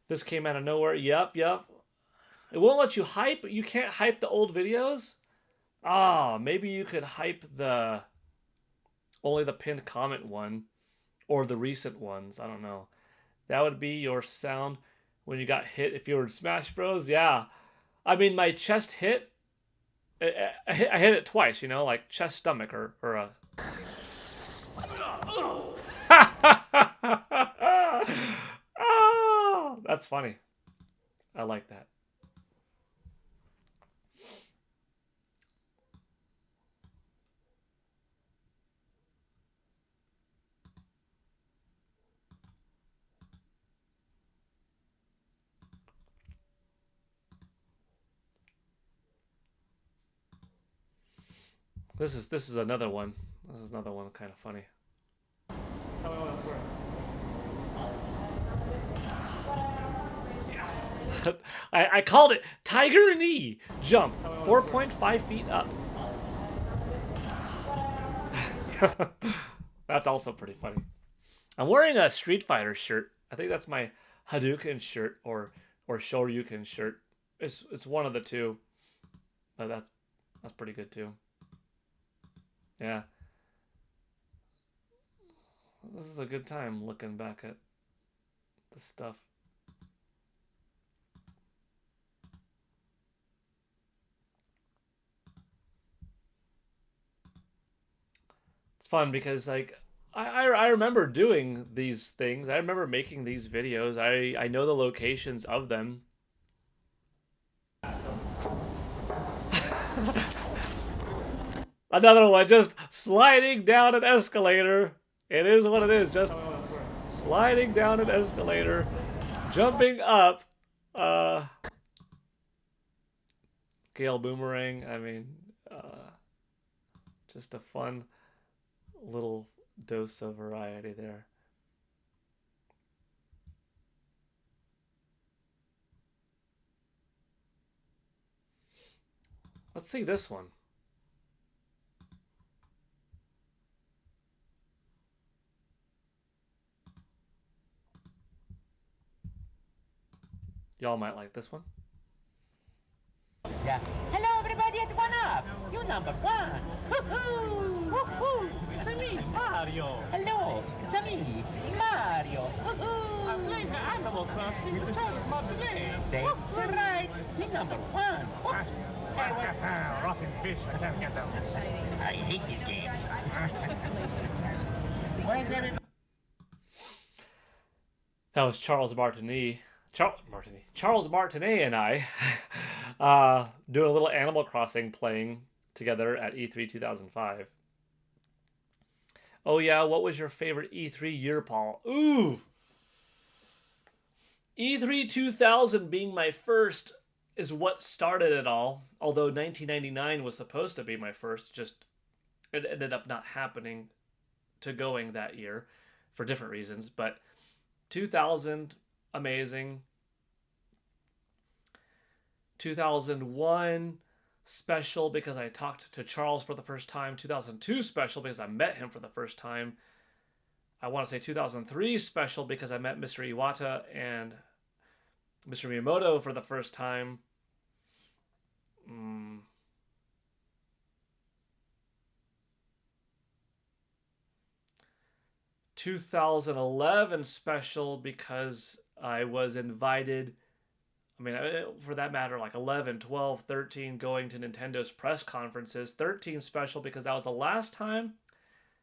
Speaker 1: This came out of nowhere. Yep. It won't let you hype. You can't hype the old videos. Maybe you could hype only the pinned comment one. Or the recent ones. I don't know. That would be your sound when you got hit if you were in Smash Bros. Yeah. I mean, my chest hit. I hit it twice, you know, like chest, stomach, or a... Oh, that's funny. I like that. This is another one. This is another one kind of funny. I called it Tiger Knee Jump, 4.5 feet up. That's also pretty funny. I'm wearing a Street Fighter shirt. I think that's my Hadouken shirt or Shoryuken shirt. It's one of the two. But that's pretty good too. Yeah. This is a good time looking back at this stuff. It's fun because like I remember doing these things. I remember making these videos. I know the locations of them. Another one, just sliding down an escalator. It is what it is, just sliding down an escalator, jumping up. Gale Boomerang, I mean, just a fun little dose of variety there. Let's see this one. Y'all might like this one.
Speaker 4: Yeah. Hello, everybody at One Up. You number one. Woohoo! Woohoo!
Speaker 2: It's me, Mario.
Speaker 4: Hello, it's me, Mario. Woohoo!
Speaker 2: I'm playing the Animal Crossing with Charles Martinet.
Speaker 4: That's right. We number one. Hey, what?
Speaker 2: Rotten fish, I can't get them.
Speaker 4: I hate this game. Where's everybody?
Speaker 1: That was Charles Martinet. Charles Martinet and I doing a little Animal Crossing playing together at E3 2005. Oh yeah, what was your favorite E3 year, Paul? Ooh! E3 2000 being my first is what started it all. Although 1999 was supposed to be my first, just it ended up not happening to going that year for different reasons. But 2000, amazing. 2001 special because I talked to Charles for the first time. 2002 special because I met him for the first time. I want to say 2003 special because I met Mr. Iwata and Mr. Miyamoto for the first time. 2011 special because I was invited, I mean, for that matter, like 11, 12, 13, going to Nintendo's press conferences. 13 special because that was the last time.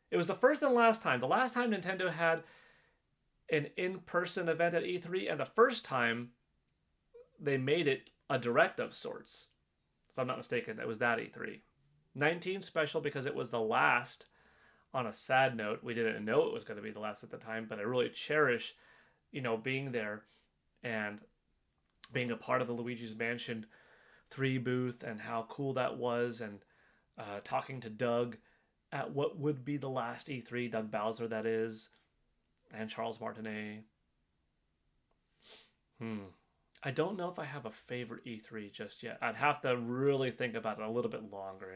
Speaker 1: It was the first and last time. The last time Nintendo had an in-person event at E3, and the first time they made it a direct of sorts. If I'm not mistaken, it was that E3. 19 special because it was the last on a sad note, we didn't know it was going to be the last at the time, but I really cherish, being there and being a part of the Luigi's Mansion 3 booth and how cool that was, and talking to Doug at what would be the last E3, Doug Bowser that is, and Charles Martinet. I don't know if I have a favorite E3 just yet. I'd have to really think about it a little bit longer,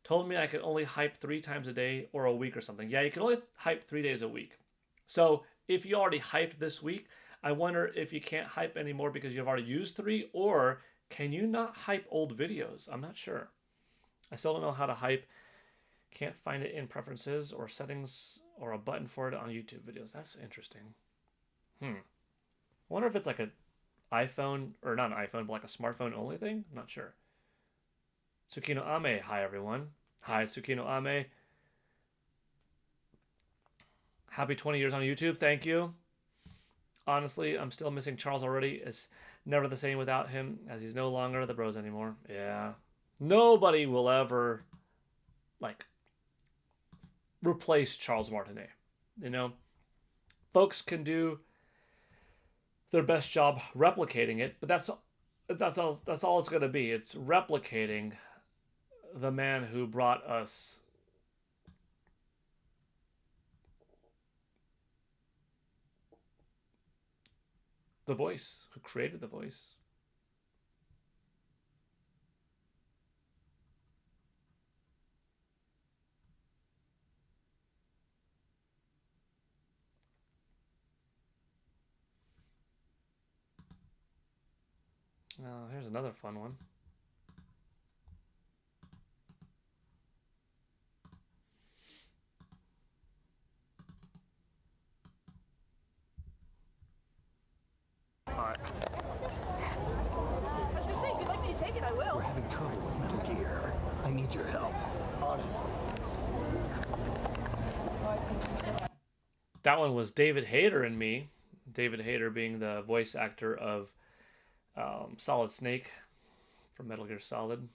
Speaker 1: Told me I could only hype 3 times a day or a week or something. Yeah, you can only hype 3 days a week. So if you already hyped this week, I wonder if you can't hype anymore because you've already used 3, or can you not hype old videos? I'm not sure. I still don't know how to hype. Can't find it in preferences or settings or a button for it on YouTube videos. That's interesting. I wonder if it's like an iPhone, or not an iPhone, but like a smartphone only thing? I'm not sure. Tsukino Ame, hi everyone. Hi, Tsukino Ame. Happy 20 years on YouTube, thank you. Honestly, I'm still missing Charles already. It's never the same without him, as he's no longer the bros anymore. Yeah. Nobody will ever, replace Charles Martinet. Folks can do their best job replicating it, but that's all it's going to be. It's replicating the man who brought us the voice, who created the voice. Here's another fun one.
Speaker 5: We're having trouble with metal gear. I need your help. On it.
Speaker 1: That one was David Hayter and me. David Hayter being the voice actor of Solid Snake from Metal Gear Solid.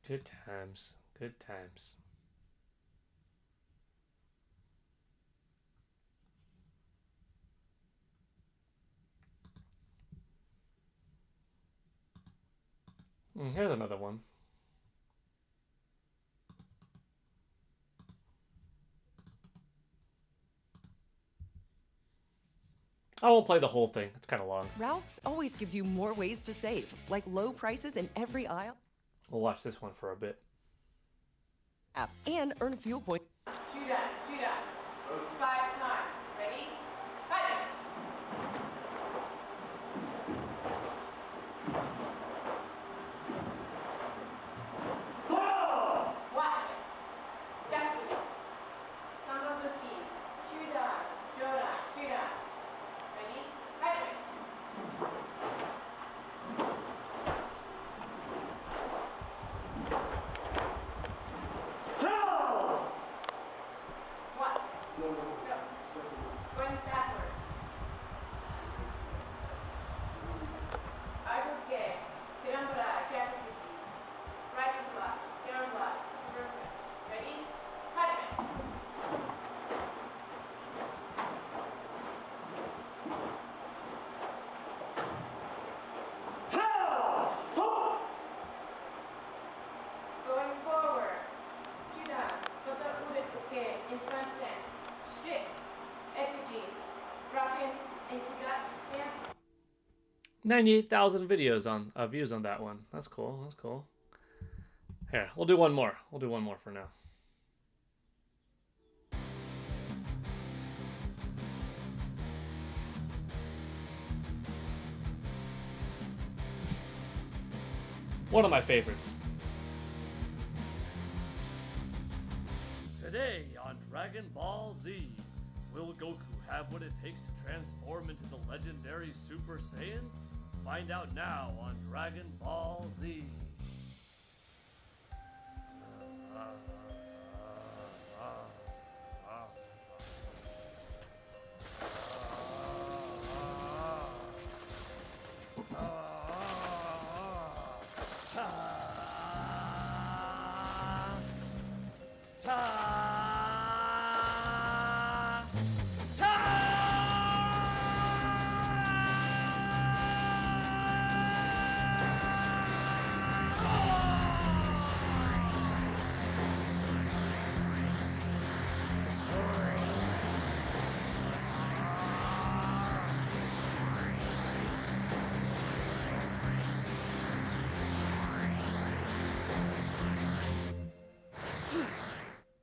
Speaker 1: Good times. Good times. Here's another one. I won't play the whole thing. It's kind of long.
Speaker 6: Ralph's always gives you more ways to save, like low prices in every aisle.
Speaker 1: We'll watch this one for a bit.
Speaker 6: App and earn fuel points.
Speaker 7: Shoot up. 5 times. Ready? Fight! Watch. Definitely. Some of the keys. Shoot up. Ready? Fight! In front end, strip, effigy, drop-in, and
Speaker 1: 98,000 videos on views on that one. That's cool. That's cool. Here, we'll do one more. We'll do one more for now. One of my favorites. Today on Dragon Ball Z, will Goku have what it takes to transform into the legendary Super Saiyan? Find out now on Dragon Ball Z.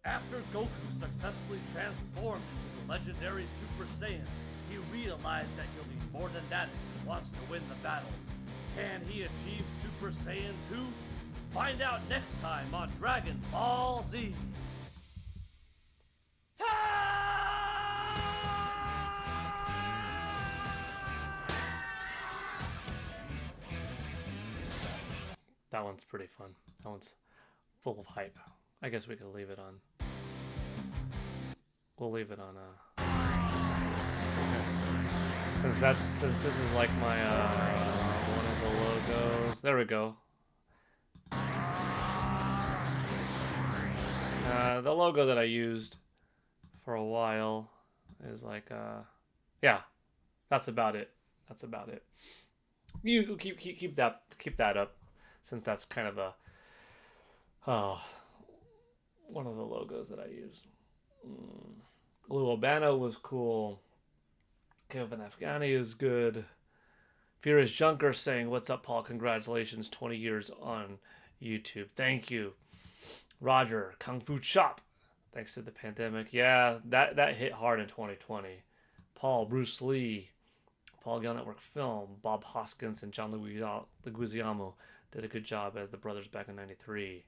Speaker 1: After Goku successfully transformed into the legendary Super Saiyan, he realized that he'll need more than that if he wants to win the battle. Can he achieve Super Saiyan 2? Find out next time on Dragon Ball Z. That one's pretty fun. That one's full of hype. I guess we could leave it on. We'll leave it on. Okay. Since this is like my one of the logos. There we go. The logo that I used for a while is like yeah, that's about it. That's about it. You keep that up, since that's kind of a one of the logos that I used. Lou Albano was cool. Kevin Afghani is good. Furious Junker saying, "What's up, Paul? Congratulations, 20 years on YouTube. Thank you." Roger, Kung Fu Chop. Thanks to the pandemic. Yeah, that hit hard in 2020. Paul, Bruce Lee, Paul Gale Network Film, Bob Hoskins, and John Leguizamo did a good job as the brothers back in '93.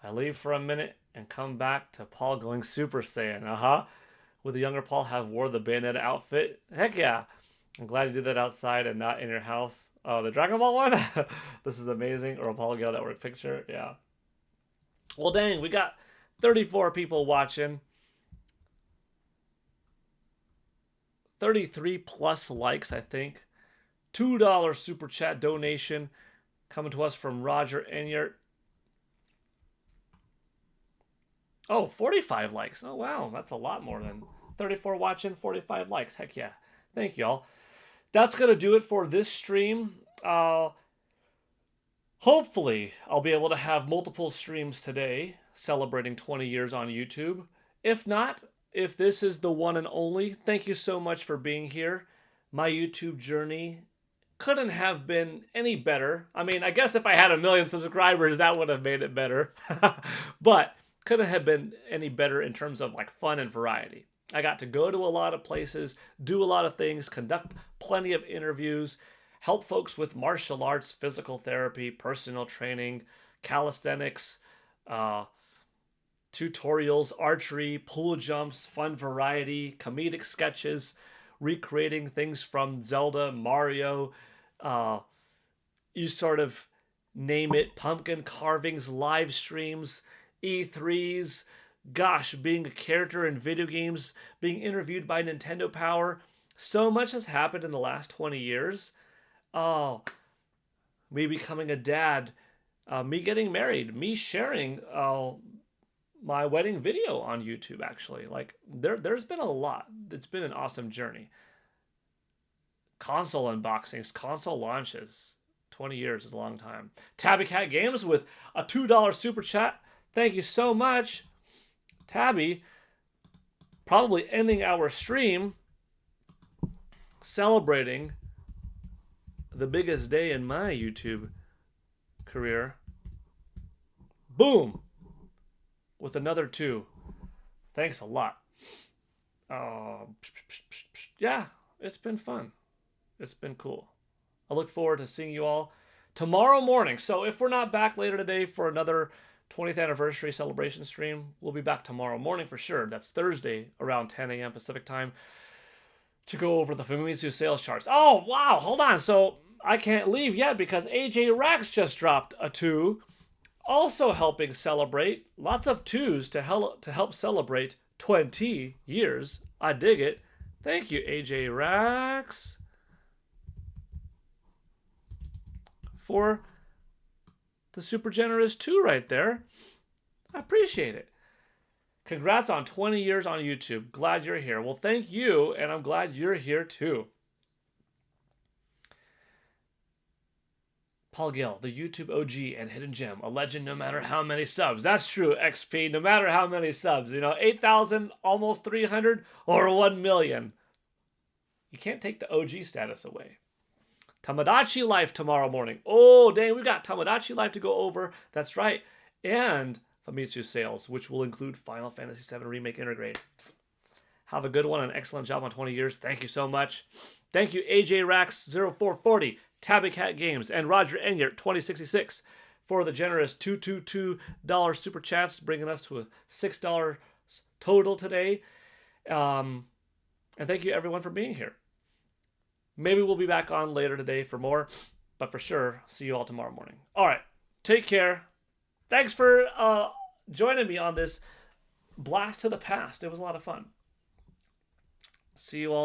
Speaker 1: I leave for a minute and come back to Paul going Super Saiyan. Would the younger Paul have wore the Bayonetta outfit? Heck yeah. I'm glad you did that outside and not in your house. Oh, the Dragon Ball one? This is amazing. Or a Paul Gale Network picture. Yeah. Well, dang, we got 34 people watching. 33 plus likes, I think. $2 super chat donation coming to us from Roger Enyart. Oh, 45 likes. Oh, wow. That's a lot more than 34 watching, 45 likes. Heck yeah. Thank y'all. That's going to do it for this stream. Hopefully, I'll be able to have multiple streams today celebrating 20 years on YouTube. If not, if this is the one and only, thank you so much for being here. My YouTube journey couldn't have been any better. I mean, I guess if I had 1 million subscribers, that would have made it better. But couldn't have been any better in terms of like fun and variety. I got to go to a lot of places, do a lot of things, conduct plenty of interviews, help folks with martial arts, physical therapy, personal training, calisthenics, tutorials, archery, pool jumps, fun variety, comedic sketches, recreating things from Zelda, Mario, you sort of name it, pumpkin carvings, live streams, E3s, gosh, being a character in video games, being interviewed by Nintendo Power. So much has happened in the last 20 years. Oh, me becoming a dad, me getting married, me sharing my wedding video on YouTube, actually. Like, there's been a lot. It's been an awesome journey. Console unboxings, console launches. 20 years is a long time. Tabby Cat Games with a $2 super chat. Thank you so much. Tabby, probably ending our stream celebrating the biggest day in my YouTube career. Boom! With another 2. Thanks a lot. Yeah, it's been fun. It's been cool. I look forward to seeing you all tomorrow morning. So if we're not back later today for another 20th anniversary celebration stream, we'll be back tomorrow morning for sure. That's Thursday around 10 a.m. Pacific time to go over the Famitsu sales charts. Oh, wow. Hold on. So I can't leave yet because AJ Rax just dropped a 2. Also helping celebrate. Lots of 2s to help celebrate 20 years. I dig it. Thank you, AJ Rax, for the super generous 2 right there. I appreciate it. Congrats on 20 years on YouTube. Glad you're here. Well, thank you, and I'm glad you're here too. Paul Gale, the YouTube OG and hidden gem, a legend no matter how many subs. That's true, XP, no matter how many subs. 8,000, almost 300, or 1 million. You can't take the OG status away. Tamagotchi Life tomorrow morning. Oh, dang, we got Tamagotchi Life to go over. That's right. And Famitsu sales, which will include Final Fantasy VII Remake Intergrade. Have a good one. An excellent job on 20 years. Thank you so much. Thank you, AJ Rax 0440, Tabby Cat Games, and Roger Enyart 2066 for the generous $222 super chats, bringing us to a $6 total today. And thank you, everyone, for being here. Maybe we'll be back on later today for more, but for sure, see you all tomorrow morning. All right, take care. Thanks for joining me on this blast to the past. It was a lot of fun. See you all.